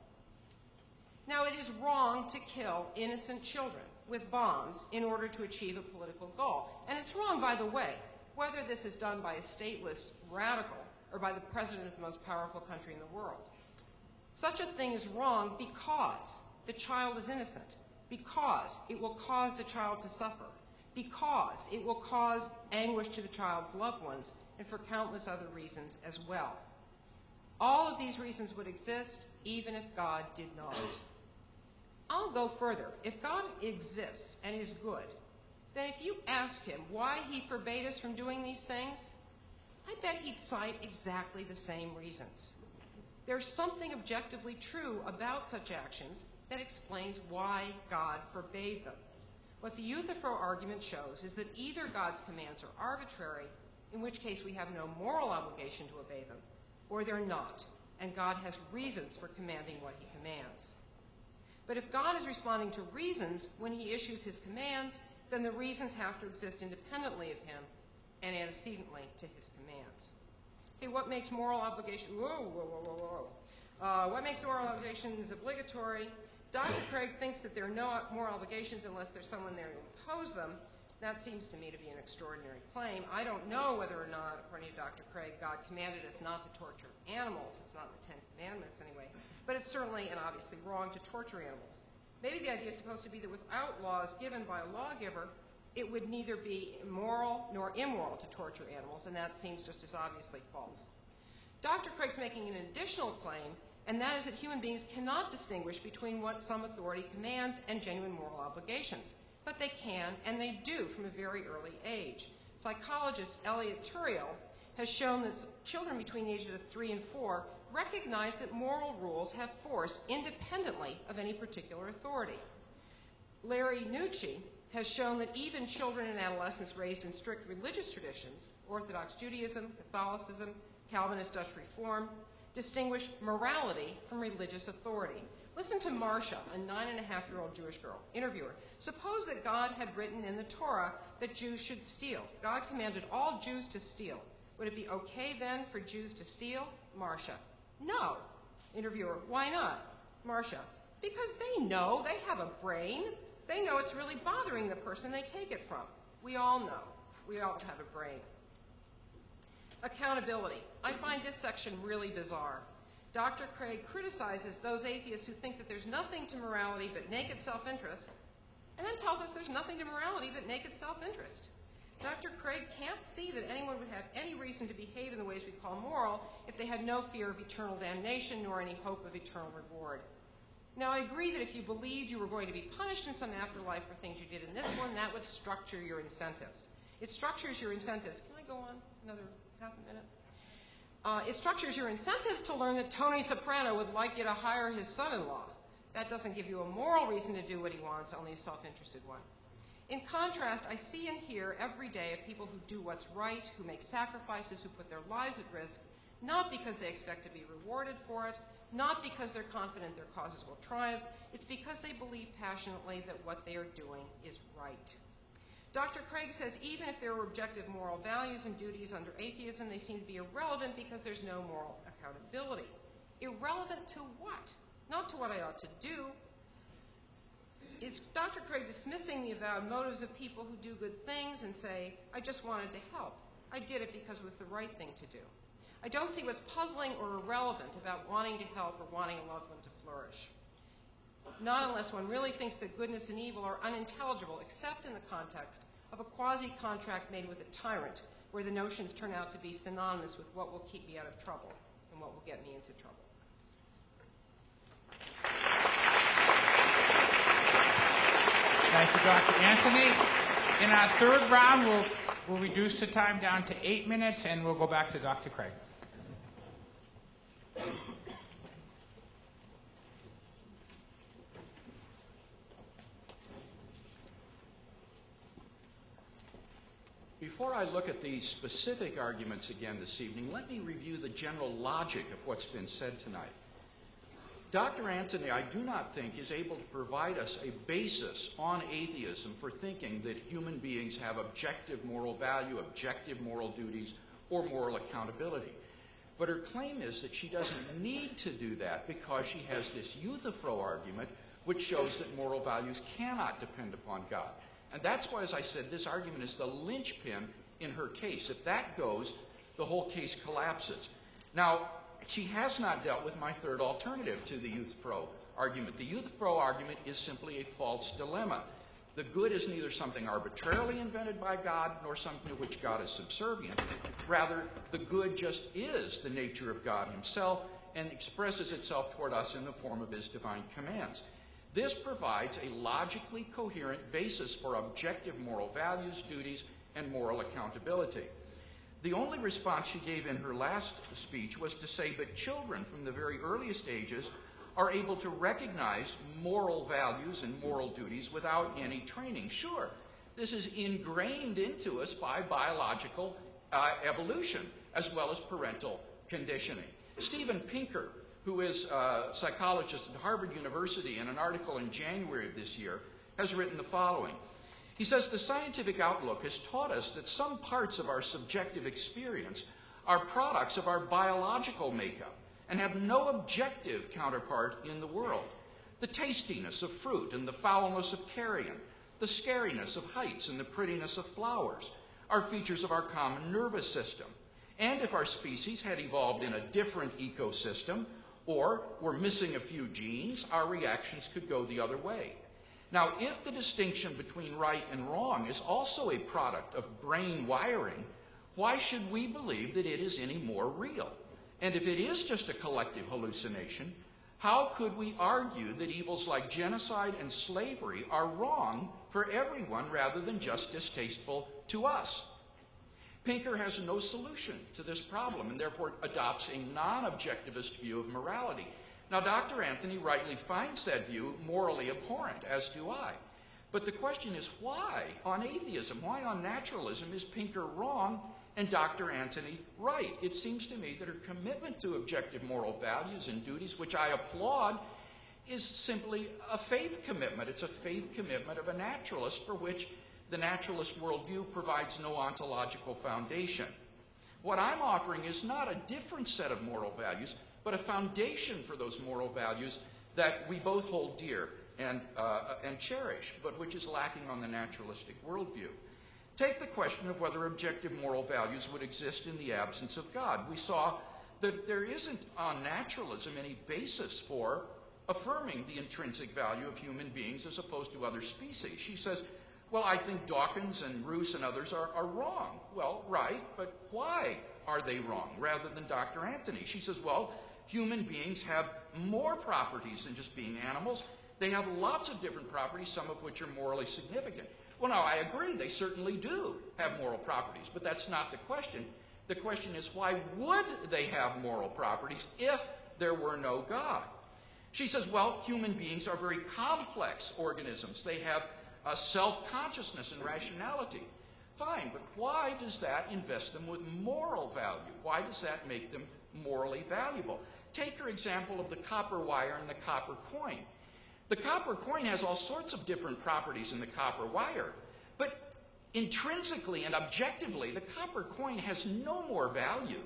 Now, it is wrong to kill innocent children with bombs in order to achieve a political goal. And it's wrong, by the way, whether this is done by a stateless radical or by the president of the most powerful country in the world. Such a thing is wrong because the child is innocent, because it will cause the child to suffer, because it will cause anguish to the child's loved ones, and for countless other reasons as well. All of these reasons would exist even if God did not. I'll go further. If God exists and is good, then if you asked him why he forbade us from doing these things, I bet he'd cite exactly the same reasons. There's something objectively true about such actions that explains why God forbade them. What the Euthyphro argument shows is that either God's commands are arbitrary, in which case we have no moral obligation to obey them, or they're not, and God has reasons for commanding what he commands. But if God is responding to reasons when he issues his commands, then the reasons have to exist independently of him and antecedently to his commands. Okay, what makes moral obligation... what makes moral obligations obligatory? Dr. Craig thinks that there are no moral obligations unless there's someone there to impose them. That seems to me to be an extraordinary claim. I don't know whether or not, according to Dr. Craig, God commanded us not to torture animals. It's not in the Ten Commandments anyway. But it's certainly and obviously wrong to torture animals. Maybe the idea is supposed to be that without laws given by a lawgiver, it would neither be moral nor immoral to torture animals, and that seems just as obviously false. Dr. Craig's making an additional claim, and that is that human beings cannot distinguish between what some authority commands and genuine moral obligations. But they can, and they do from a very early age. Psychologist Elliot Turiel has shown that children between the ages of 3 and 4 recognize that moral rules have force independently of any particular authority. Larry Nucci has shown that even children and adolescents raised in strict religious traditions, Orthodox Judaism, Catholicism, Calvinist Dutch Reform, distinguish morality from religious authority. Listen to Marcia, a 9.5-year-old Jewish girl. Interviewer. Suppose that God had written in the Torah that Jews should steal. God commanded all Jews to steal. Would it be okay then for Jews to steal? Marcia. No. Interviewer. Why not? Marcia. Because they know, they have a brain. They know it's really bothering the person they take it from. We all know. We all have a brain. Accountability. I find this section really bizarre. Dr. Craig criticizes those atheists who think that there's nothing to morality but naked self-interest, and then tells us there's nothing to morality but naked self-interest. Dr. Craig can't see that anyone would have any reason to behave in the ways we call moral if they had no fear of eternal damnation nor any hope of eternal reward. Now, I agree that if you believed you were going to be punished in some afterlife for things you did in this one, that would structure your incentives. It structures your incentives. Can I go on another half a minute? It structures your incentives to learn that Tony Soprano would like you to hire his son-in-law. That doesn't give you a moral reason to do what he wants, only a self-interested one. In contrast, I see and hear every day of people who do what's right, who make sacrifices, who put their lives at risk, not because they expect to be rewarded for it, not because they're confident their causes will triumph. It's because they believe passionately that what they are doing is right. Dr. Craig says even if there are objective moral values and duties under atheism, they seem to be irrelevant because there's no moral accountability. Irrelevant to what? Not to what I ought to do. Is Dr. Craig dismissing the avowed motives of people who do good things and say, I just wanted to help. I did it because it was the right thing to do. I don't see what's puzzling or irrelevant about wanting to help or wanting a loved one to flourish. Not unless one really thinks that goodness and evil are unintelligible, except in the context of a quasi-contract made with a tyrant, where the notions turn out to be synonymous with what will keep me out of trouble and what will get me into trouble. Thank you, Dr. Antony. In our third round, we'll reduce the time down to 8 minutes, and we'll go back to Dr. Craig. Before I look at the specific arguments again this evening, let me review the general logic of what's been said tonight. Dr. Antony, I do not think, is able to provide us a basis on atheism for thinking that human beings have objective moral value, objective moral duties, or moral accountability. But her claim is that she doesn't need to do that because she has this Euthyphro argument, which shows that moral values cannot depend upon God. And that's why, as I said, this argument is the linchpin in her case. If that goes, the whole case collapses. Now, she has not dealt with my third alternative to the Euthyphro argument. The Euthyphro argument is simply a false dilemma. The good is neither something arbitrarily invented by God nor something to which God is subservient. Rather, the good just is the nature of God himself and expresses itself toward us in the form of his divine commands. This provides a logically coherent basis for objective moral values, duties, and moral accountability. The only response she gave in her last speech was to say that children from the very earliest ages are able to recognize moral values and moral duties without any training. Sure, this is ingrained into us by biological evolution as well as parental conditioning. Steven Pinker, who is a psychologist at Harvard University, in an article in January of this year, has written the following. He says, the scientific outlook has taught us that some parts of our subjective experience are products of our biological makeup and have no objective counterpart in the world. The tastiness of fruit and the foulness of carrion, the scariness of heights and the prettiness of flowers are features of our common nervous system. And if our species had evolved in a different ecosystem or were missing a few genes, our reactions could go the other way. Now, if the distinction between right and wrong is also a product of brain wiring, why should we believe that it is any more real? And if it is just a collective hallucination, how could we argue that evils like genocide and slavery are wrong for everyone rather than just distasteful to us? Pinker has no solution to this problem and therefore adopts a non-objectivist view of morality. Now, Dr. Antony rightly finds that view morally abhorrent, as do I. But the question is, why on atheism, why on naturalism is Pinker wrong and Dr. Antony right? It seems to me that her commitment to objective moral values and duties, which I applaud, is simply a faith commitment. It's a faith commitment of a naturalist for which the naturalist worldview provides no ontological foundation. What I'm offering is not a different set of moral values, but a foundation for those moral values that we both hold dear and cherish, but which is lacking on the naturalistic worldview. Take the question of whether objective moral values would exist in the absence of God. We saw that there isn't on naturalism any basis for affirming the intrinsic value of human beings as opposed to other species. She says, well, I think Dawkins and Roos and others are wrong. Well, right, but why are they wrong rather than Dr. Antony? She says, well, human beings have more properties than just being animals. They have lots of different properties, some of which are morally significant. Well, now, I agree, they certainly do have moral properties, but that's not the question. The question is, why would they have moral properties if there were no God? She says, well, human beings are very complex organisms. They have a self-consciousness and rationality. Fine, but why does that invest them with moral value? Why does that make them morally valuable? Take her example of the copper wire and the copper coin. The copper coin has all sorts of different properties in the copper wire, but intrinsically and objectively, the copper coin has no more value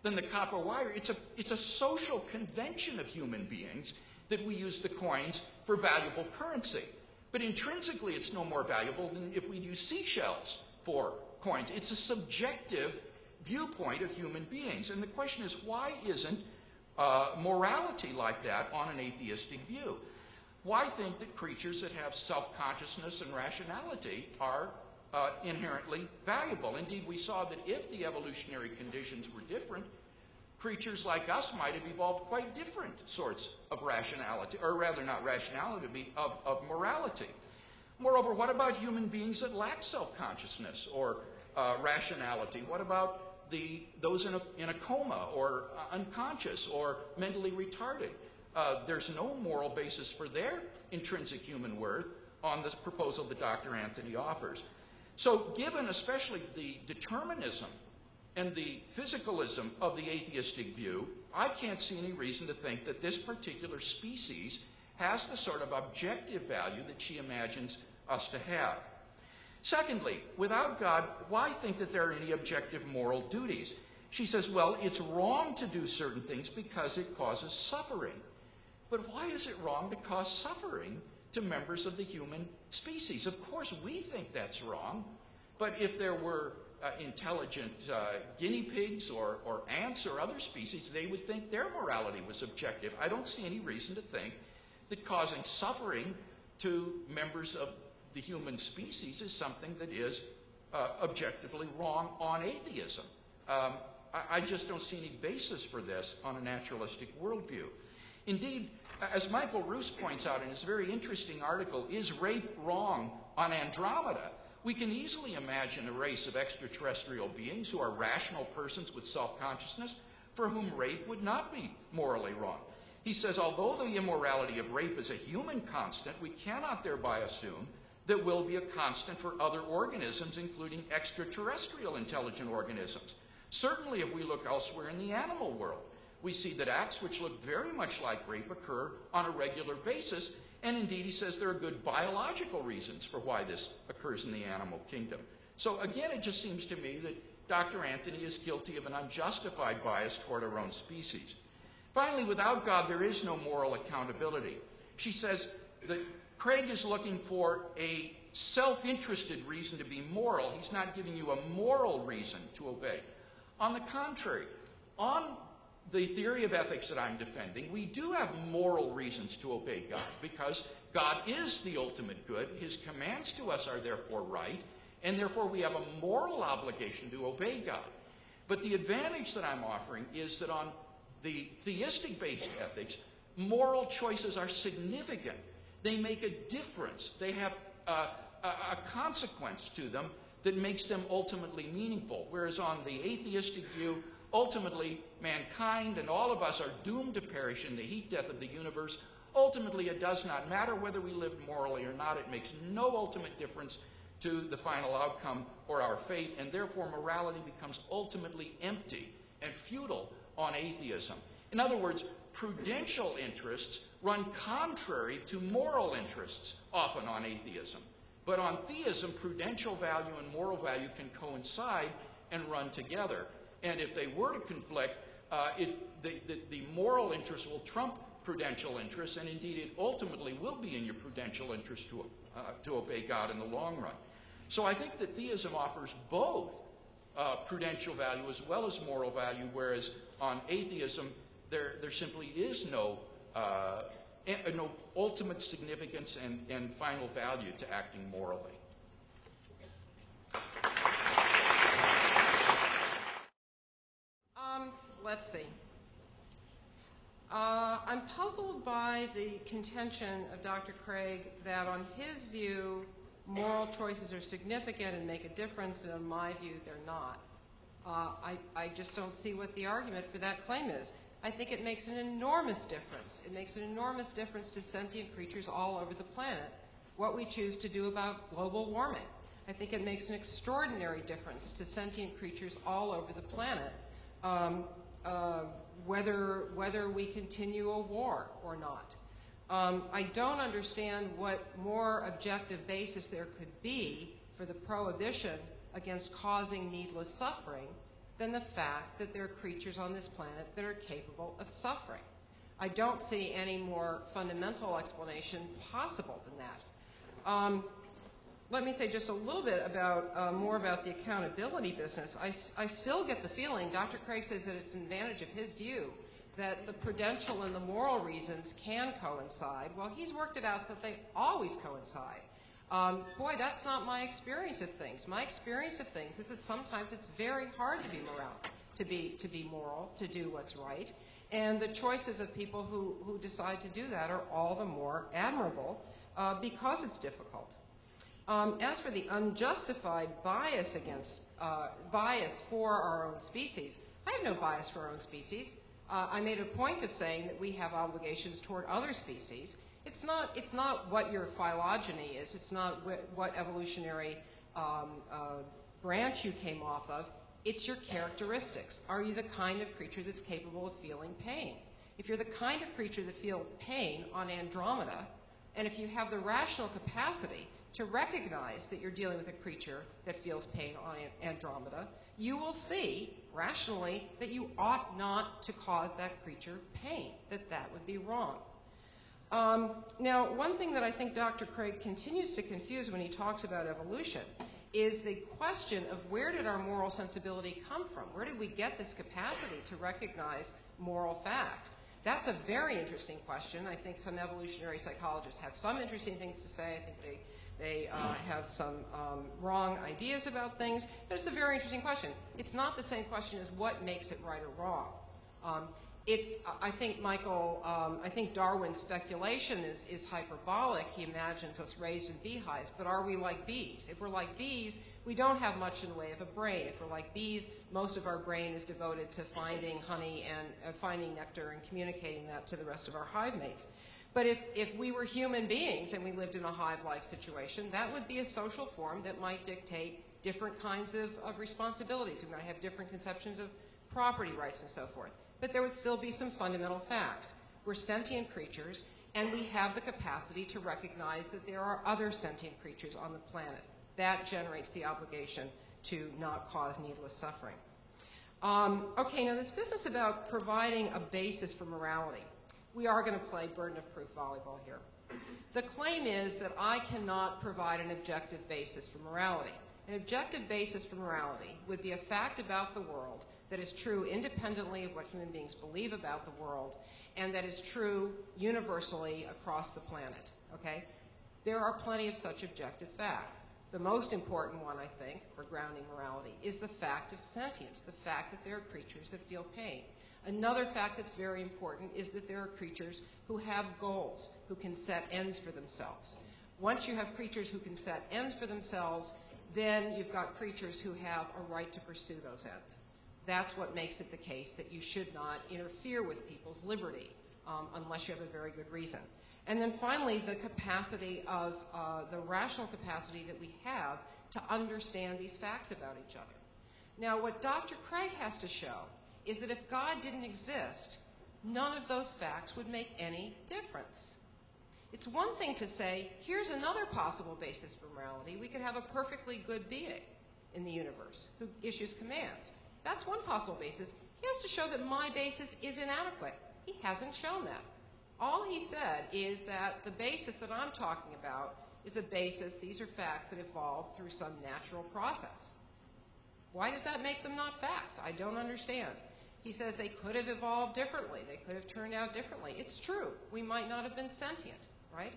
than the copper wire. It's a social convention of human beings that we use the coins for valuable currency. But intrinsically, it's no more valuable than if we use seashells for coins. It's a subjective viewpoint of human beings. And the question is, why isn't morality like that on an atheistic view? Why think that creatures that have self-consciousness and rationality are inherently valuable? Indeed, we saw that if the evolutionary conditions were different, creatures like us might have evolved quite different sorts of rationality, or rather not rationality, of morality. Moreover, what about human beings that lack self-consciousness or rationality? What about those in a coma or unconscious or mentally retarded? There's no moral basis for their intrinsic human worth on this proposal that Dr. Antony offers. So given especially the determinism and the physicalism of the atheistic view, I can't see any reason to think that this particular species has the sort of objective value that she imagines us to have. Secondly, without God, why think that there are any objective moral duties? She says, well, it's wrong to do certain things because it causes suffering. But why is it wrong to cause suffering to members of the human species? Of course, we think that's wrong, but if there were intelligent guinea pigs or ants or other species, they would think their morality was objective. I don't see any reason to think that causing suffering to members of the human species is something that is objectively wrong on atheism. I just don't see any basis for this on a naturalistic worldview. Indeed, as Michael Roos points out in his very interesting article, Is Rape Wrong on Andromeda? We can easily imagine a race of extraterrestrial beings who are rational persons with self-consciousness for whom rape would not be morally wrong. He says, although the immorality of rape is a human constant, we cannot thereby assume that will be a constant for other organisms, including extraterrestrial intelligent organisms. Certainly, if we look elsewhere in the animal world, we see that acts which look very much like rape occur on a regular basis, and indeed he says there are good biological reasons for why this occurs in the animal kingdom. So again, it just seems to me that Dr. Antony is guilty of an unjustified bias toward our own species. Finally, without God, there is no moral accountability. She says that Craig is looking for a self-interested reason to be moral. He's not giving you a moral reason to obey. On the contrary, on the theory of ethics that I'm defending, we do have moral reasons to obey God because God is the ultimate good. His commands to us are therefore right, and therefore we have a moral obligation to obey God. But the advantage that I'm offering is that on the theistic-based ethics, moral choices are significant. They make a difference. They have a consequence to them that makes them ultimately meaningful. Whereas on the atheistic view, ultimately, mankind and all of us are doomed to perish in the heat death of the universe. Ultimately, it does not matter whether we live morally or not. It makes no ultimate difference to the final outcome or our fate, and therefore morality becomes ultimately empty and futile on atheism. In other words, prudential interests run contrary to moral interests, often on atheism. But on theism, prudential value and moral value can coincide and run together. And if they were to conflict, the moral interest will trump prudential interests, and indeed it ultimately will be in your prudential interest to obey God in the long run. So I think that theism offers both prudential value as well as moral value, whereas on atheism, there simply is no ultimate significance and final value to acting morally. Let's see. I'm puzzled by the contention of Dr. Craig that on his view, moral choices are significant and make a difference, and in my view, they're not. I just don't see what the argument for that claim is. I think it makes an enormous difference. It makes an enormous difference to sentient creatures all over the planet what we choose to do about global warming. I think it makes an extraordinary difference to sentient creatures all over the planet whether we continue a war or not. I don't understand what more objective basis there could be for the prohibition against causing needless suffering than the fact that there are creatures on this planet that are capable of suffering. I don't see any more fundamental explanation possible than that. Let me say just a little bit about more about the accountability business. I still get the feeling, Dr. Craig says that it's an advantage of his view that the prudential and the moral reasons can coincide. Well, he's worked it out so that they always coincide. Boy, that's not my experience of things. My experience of things is that sometimes it's very hard to be moral, to do what's right, and the choices of people who decide to do that are all the more admirable because it's difficult. As for the unjustified bias for our own species, I have no bias for our own species. I made a point of saying that we have obligations toward other species. It's not what your phylogeny is. It's not what evolutionary branch you came off of. It's your characteristics. Are you the kind of creature that's capable of feeling pain? If you're the kind of creature that feels pain on Andromeda, and if you have the rational capacity to recognize that you're dealing with a creature that feels pain on Andromeda, you will see rationally that you ought not to cause that creature pain, that would be wrong. Now, one thing that I think Dr. Craig continues to confuse when he talks about evolution is the question of where did our moral sensibility come from? Where did we get this capacity to recognize moral facts? That's a very interesting question. I think some evolutionary psychologists have some interesting things to say. I think they have some wrong ideas about things, but it's a very interesting question. It's not the same question as what makes it right or wrong. I think Darwin's speculation is hyperbolic. He imagines us raised in beehives, but are we like bees? If we're like bees, we don't have much in the way of a brain. If we're like bees, most of our brain is devoted to finding honey and finding nectar and communicating that to the rest of our hive mates. But if we were human beings and we lived in a hive-like situation, that would be a social form that might dictate different kinds of responsibilities. We might have different conceptions of property rights and so forth. But there would still be some fundamental facts. We're sentient creatures, and we have the capacity to recognize that there are other sentient creatures on the planet. That generates the obligation to not cause needless suffering. Okay, now this business about providing a basis for morality. We are going to play burden of proof volleyball here. The claim is that I cannot provide an objective basis for morality. An objective basis for morality would be a fact about the world that is true independently of what human beings believe about the world, and that is true universally across the planet. Okay? There are plenty of such objective facts. The most important one, I think, for grounding morality is the fact of sentience, the fact that there are creatures that feel pain. Another fact that's very important is that there are creatures who have goals, who can set ends for themselves. Once you have creatures who can set ends for themselves, then you've got creatures who have a right to pursue those ends. That's what makes it the case that you should not interfere with people's liberty unless you have a very good reason. And then finally, the capacity of the rational capacity that we have to understand these facts about each other. Now, what Dr. Craig has to show is that if God didn't exist, none of those facts would make any difference. It's one thing to say, here's another possible basis for morality. We could have a perfectly good being in the universe who issues commands. That's one possible basis. He has to show that my basis is inadequate. He hasn't shown that. All he said is that the basis that I'm talking about is a basis, these are facts that evolved through some natural process. Why does that make them not facts? I don't understand. He says they could have evolved differently. They could have turned out differently. It's true. We might not have been sentient, right?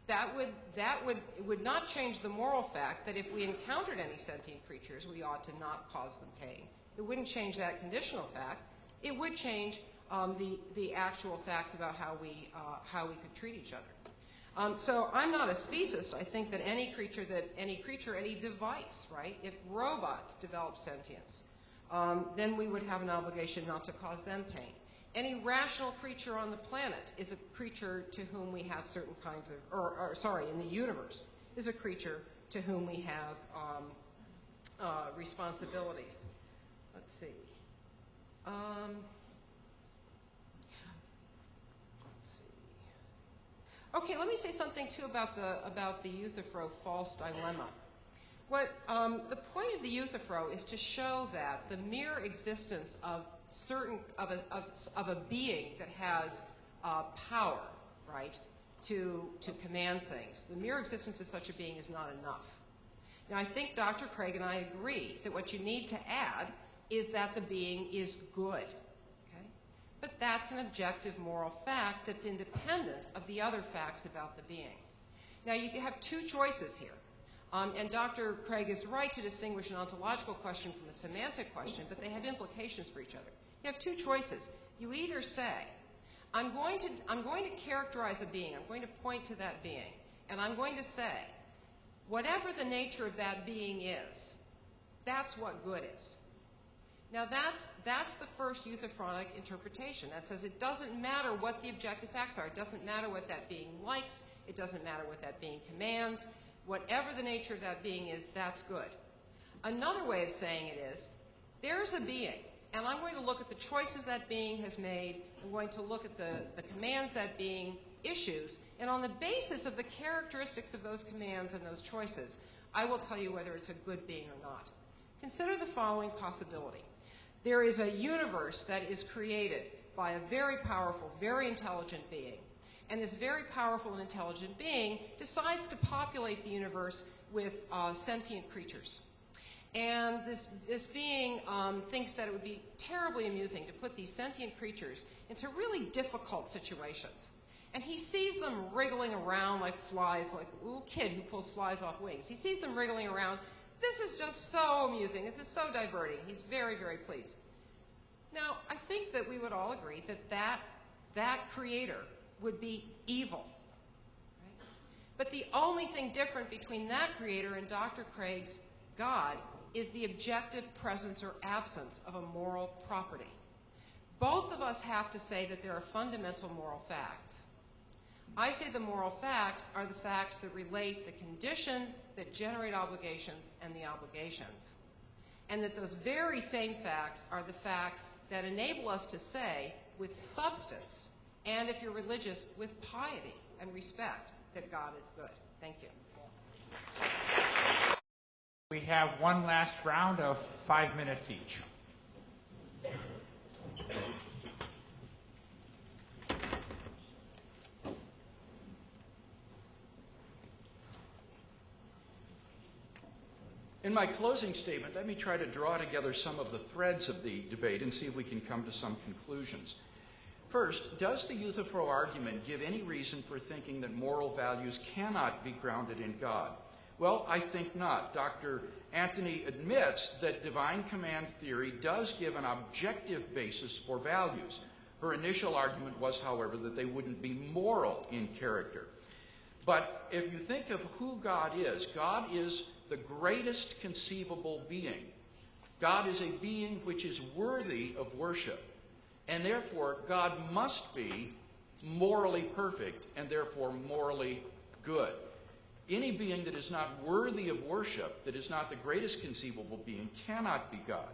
It would not change the moral fact that if we encountered any sentient creatures, we ought to not cause them pain. It wouldn't change that conditional fact. It would change the actual facts about how we could treat each other. So I'm not a speciesist. I think that any creature, any device, right? If robots develop sentience, then we would have an obligation not to cause them pain. Any rational creature on the planet is a creature to whom we have certain kinds of, in the universe, is a creature to whom we have responsibilities. Let's see. Okay, let me say something too about the Euthyphro false dilemma. The point of the Euthyphro is to show that the mere existence of a being that has power, right, to command things, the mere existence of such a being is not enough. Now, I think Dr. Craig and I agree that what you need to add is that the being is good. But that's an objective moral fact that's independent of the other facts about the being. Now, you have two choices here. And Dr. Craig is right to distinguish an ontological question from a semantic question, but they have implications for each other. You have two choices. You either say, I'm going to characterize a being. I'm going to point to that being. And I'm going to say, whatever the nature of that being is, that's what good is. Now, that's the first euthyphronic interpretation. That says it doesn't matter what the objective facts are. It doesn't matter what that being likes. It doesn't matter what that being commands. Whatever the nature of that being is, that's good. Another way of saying it is, there's a being, and I'm going to look at the choices that being has made. I'm going to look at the commands that being issues, and on the basis of the characteristics of those commands and those choices, I will tell you whether it's a good being or not. Consider the following possibility. There is a universe that is created by a very powerful, very intelligent being. And this very powerful and intelligent being decides to populate the universe with sentient creatures. And this being thinks that it would be terribly amusing to put these sentient creatures into really difficult situations. And he sees them wriggling around like flies, like a little kid who pulls flies off wings. He sees them wriggling around. This is just so amusing. This is so diverting. He's very, very pleased. Now, I think that we would all agree that creator would be evil. Right? But the only thing different between that creator and Dr. Craig's God is the objective presence or absence of a moral property. Both of us have to say that there are fundamental moral facts. I say the moral facts are the facts that relate the conditions that generate obligations and the obligations. And that those very same facts are the facts that enable us to say with substance, and if you're religious, with piety and respect, that God is good. Thank you. We have one last round of 5 minutes each. In my closing statement, let me try to draw together some of the threads of the debate and see if we can come to some conclusions. First, does the Euthyphro argument give any reason for thinking that moral values cannot be grounded in God? Well, I think not. Dr. Antony admits that divine command theory does give an objective basis for values. Her initial argument was, however, that they wouldn't be moral in character. But if you think of who God is the greatest conceivable being. God is a being which is worthy of worship. And therefore, God must be morally perfect and therefore morally good. Any being that is not worthy of worship, that is not the greatest conceivable being, cannot be God.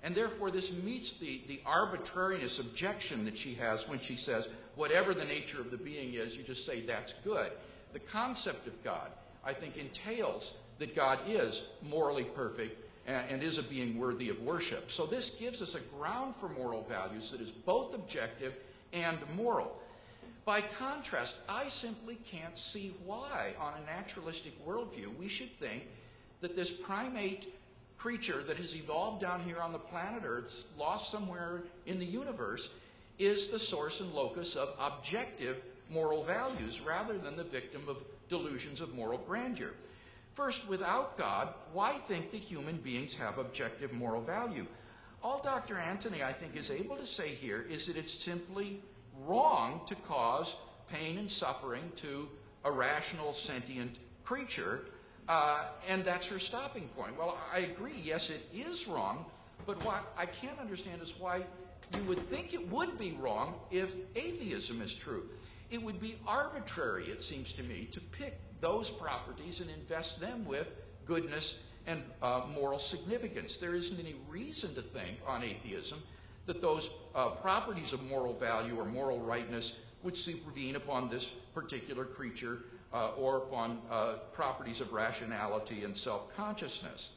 And therefore, this meets the arbitrariness objection that she has when she says, whatever the nature of the being is, you just say that's good. The concept of God, I think, entails that God is morally perfect and is a being worthy of worship. So this gives us a ground for moral values that is both objective and moral. By contrast, I simply can't see why, on a naturalistic worldview, we should think that this primate creature that has evolved down here on the planet Earth, lost somewhere in the universe, is the source and locus of objective moral values rather than the victim of delusions of moral grandeur. First, without God, why think that human beings have objective moral value? All Dr. Antony, I think, is able to say here is that it's simply wrong to cause pain and suffering to a rational, sentient creature, and that's her stopping point. Well, I agree, yes, it is wrong, but what I can't understand is why you would think it would be wrong if atheism is true. It would be arbitrary, it seems to me, to pick those properties and invest them with goodness and moral significance. There isn't any reason to think on atheism that those properties of moral value or moral rightness would supervene upon this particular creature or upon properties of rationality and self-consciousness.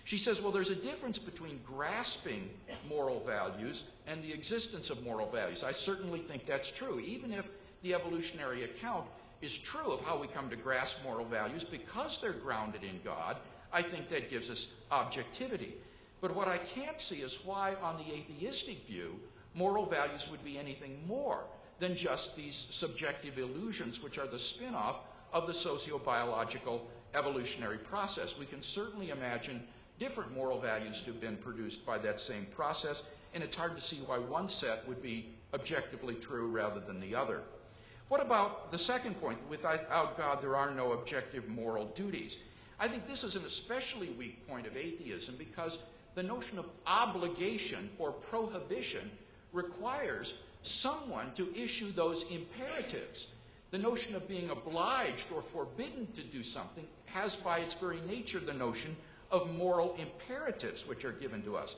She says, well, there's a difference between grasping moral values and the existence of moral values. I certainly think that's true. Even if the evolutionary account is true of how we come to grasp moral values because they're grounded in God, I think that gives us objectivity. But what I can't see is why, on the atheistic view, moral values would be anything more than just these subjective illusions, which are the spin-off of the sociobiological evolutionary process. We can certainly imagine different moral values to have been produced by that same process, and it's hard to see why one set would be objectively true rather than the other. What about the second point? Without God, there are no objective moral duties. I think this is an especially weak point of atheism because the notion of obligation or prohibition requires someone to issue those imperatives. The notion of being obliged or forbidden to do something has by its very nature the notion of moral imperatives which are given to us.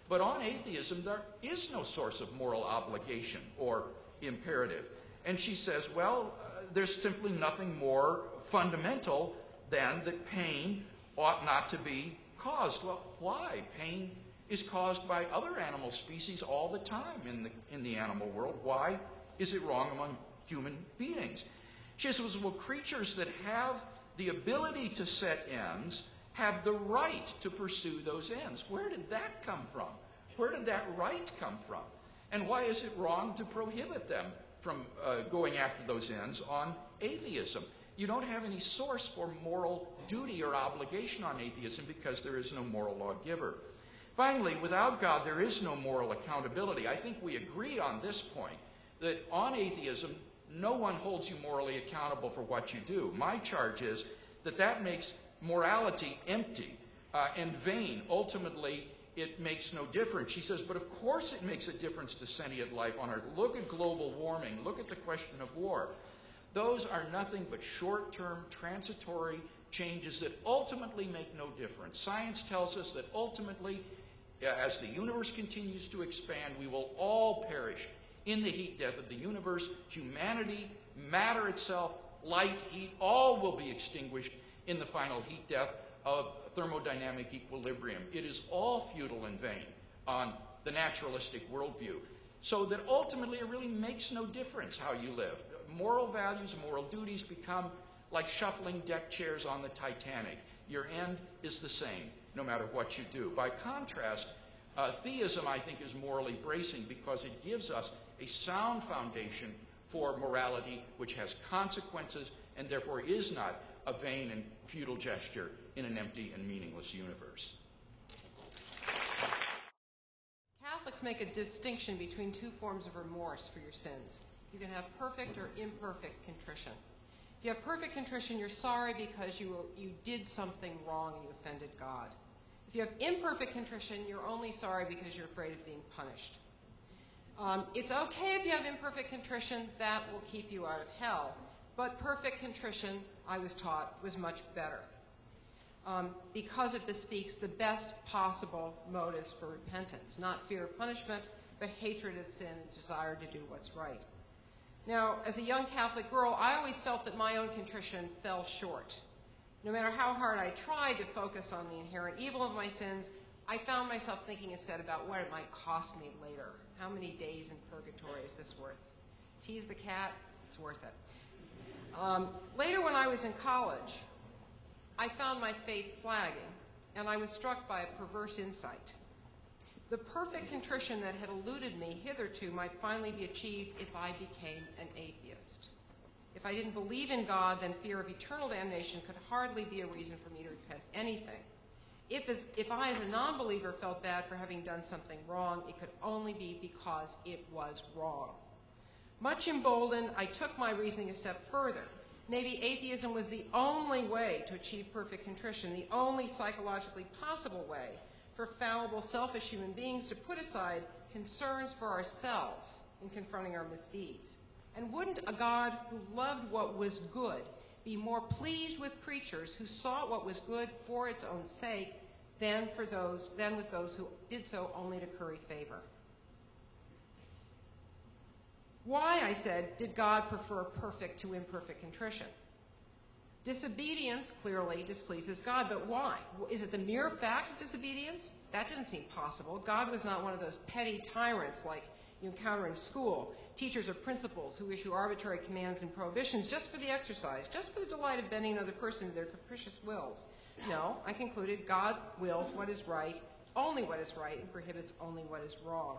But on atheism, there is no source of moral obligation or imperative. And she says, well, there's simply nothing more fundamental than that pain ought not to be caused. Well, why? Pain is caused by other animal species all the time in the animal world. Why is it wrong among human beings? She says, well, creatures that have the ability to set ends have the right to pursue those ends. Where did that come from? Where did that right come from? And why is it wrong to prohibit them from going after those ends on atheism? You don't have any source for moral duty or obligation on atheism because there is no moral lawgiver. Finally, without God, there is no moral accountability. I think we agree on this point, that on atheism, no one holds you morally accountable for what you do. My charge is that that makes morality empty and vain. Ultimately, it makes no difference. She says, but of course it makes a difference to sentient life on Earth. Look at global warming. Look at the question of war. Those are nothing but short-term, transitory changes that ultimately make no difference. Science tells us that ultimately, as the universe continues to expand, we will all perish in the heat death of the universe. Humanity, matter itself, light, heat, all will be extinguished in the final heat death of thermodynamic equilibrium. It is all futile and vain on the naturalistic worldview. So that ultimately it really makes no difference how you live. Moral values, moral duties become like shuffling deck chairs on the Titanic. Your end is the same, no matter what you do. By contrast, theism, I think, is morally bracing because it gives us a sound foundation for morality which has consequences and therefore is not a vain and futile gesture in an empty and meaningless universe. Catholics make a distinction between two forms of remorse for your sins. You can have perfect or imperfect contrition. If you have perfect contrition, you're sorry because you did something wrong and you offended God. If you have imperfect contrition, you're only sorry because you're afraid of being punished. It's okay if you have imperfect contrition. That will keep you out of hell. But perfect contrition, I was taught, was much better because it bespeaks the best possible motives for repentance, not fear of punishment, but hatred of sin and desire to do what's right. Now, as a young Catholic girl, I always felt that my own contrition fell short. No matter how hard I tried to focus on the inherent evil of my sins, I found myself thinking instead about what it might cost me later. How many days in purgatory is this worth? Tease the cat, it's worth it. Later when I was in college, I found my faith flagging, and I was struck by a perverse insight. The perfect contrition that had eluded me hitherto might finally be achieved if I became an atheist. If I didn't believe in God, then fear of eternal damnation could hardly be a reason for me to repent anything. If I, as a non-believer, felt bad for having done something wrong, it could only be because it was wrong. Much emboldened, I took my reasoning a step further. Maybe atheism was the only way to achieve perfect contrition, the only psychologically possible way for fallible, selfish human beings to put aside concerns for ourselves in confronting our misdeeds. And wouldn't a God who loved what was good be more pleased with creatures who sought what was good for its own sake than with those who did so only to curry favor? Why, I said, did God prefer perfect to imperfect contrition? Disobedience clearly displeases God, but why? Is it the mere fact of disobedience? That didn't seem possible. God was not one of those petty tyrants like you encounter in school, teachers or principals who issue arbitrary commands and prohibitions just for the exercise, just for the delight of bending another person to their capricious wills. No, I concluded God wills what is right, only what is right, and prohibits only what is wrong.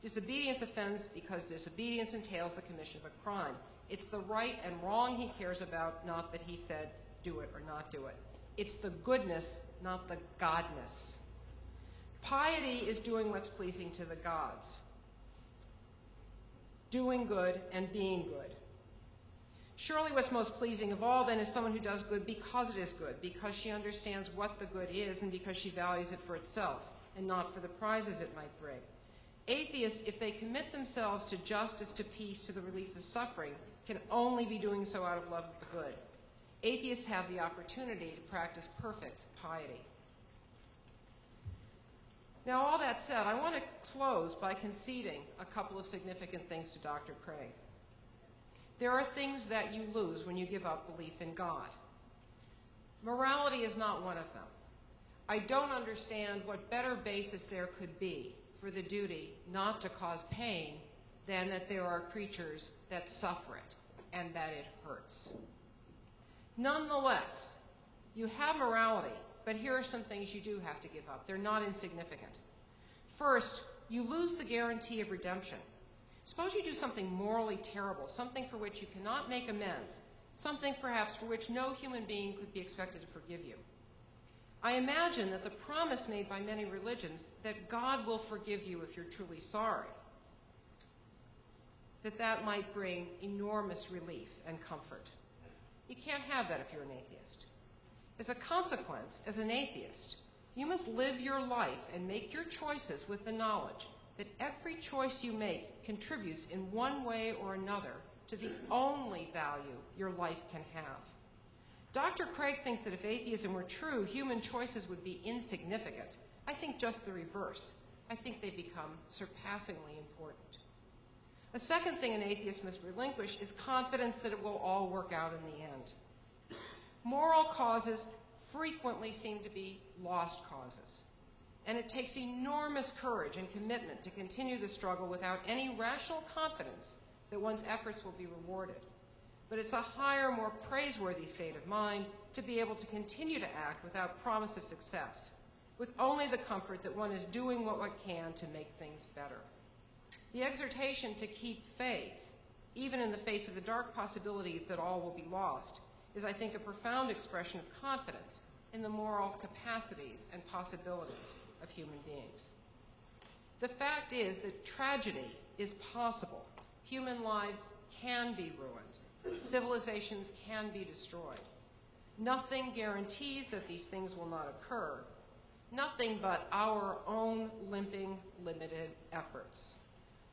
Disobedience offends because disobedience entails the commission of a crime. It's the right and wrong he cares about, not that he said do it or not do it. It's the goodness, not the godness. Piety is doing what's pleasing to the gods. Doing good and being good. Surely what's most pleasing of all, then, is someone who does good because it is good, because she understands what the good is and because she values it for itself and not for the prizes it might bring. Atheists, if they commit themselves to justice, to peace, to the relief of suffering, can only be doing so out of love of the good. Atheists have the opportunity to practice perfect piety. Now, all that said, I want to close by conceding a couple of significant things to Dr. Craig. There are things that you lose when you give up belief in God. Morality is not one of them. I don't understand what better basis there could be for the duty not to cause pain than that there are creatures that suffer it and that it hurts. Nonetheless, you have morality, but here are some things you do have to give up. They're not insignificant. First, you lose the guarantee of redemption. Suppose you do something morally terrible, something for which you cannot make amends, something perhaps for which no human being could be expected to forgive you. I imagine that the promise made by many religions that God will forgive you if you're truly sorry, that might bring enormous relief and comfort. You can't have that if you're an atheist. As a consequence, as an atheist, you must live your life and make your choices with the knowledge that every choice you make contributes in one way or another to the only value your life can have. Dr. Craig thinks that if atheism were true, human choices would be insignificant. I think just the reverse. I think they become surpassingly important. A second thing an atheist must relinquish is confidence that it will all work out in the end. Moral causes frequently seem to be lost causes, and it takes enormous courage and commitment to continue the struggle without any rational confidence that one's efforts will be rewarded. But it's a higher, more praiseworthy state of mind to be able to continue to act without promise of success, with only the comfort that one is doing what one can to make things better. The exhortation to keep faith, even in the face of the dark possibilities that all will be lost, is, I think, a profound expression of confidence in the moral capacities and possibilities of human beings. The fact is that tragedy is possible. Human lives can be ruined. Civilizations can be destroyed. Nothing guarantees that these things will not occur. Nothing but our own limping, limited efforts.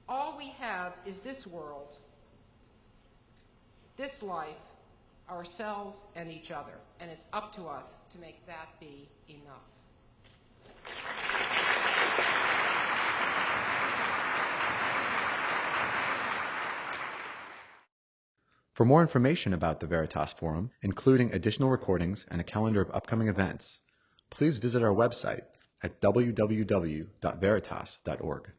All we have is this world, this life, ourselves, and each other. And it's up to us to make that be enough. For more information about the Veritas Forum, including additional recordings and a calendar of upcoming events, please visit our website at www.veritas.org.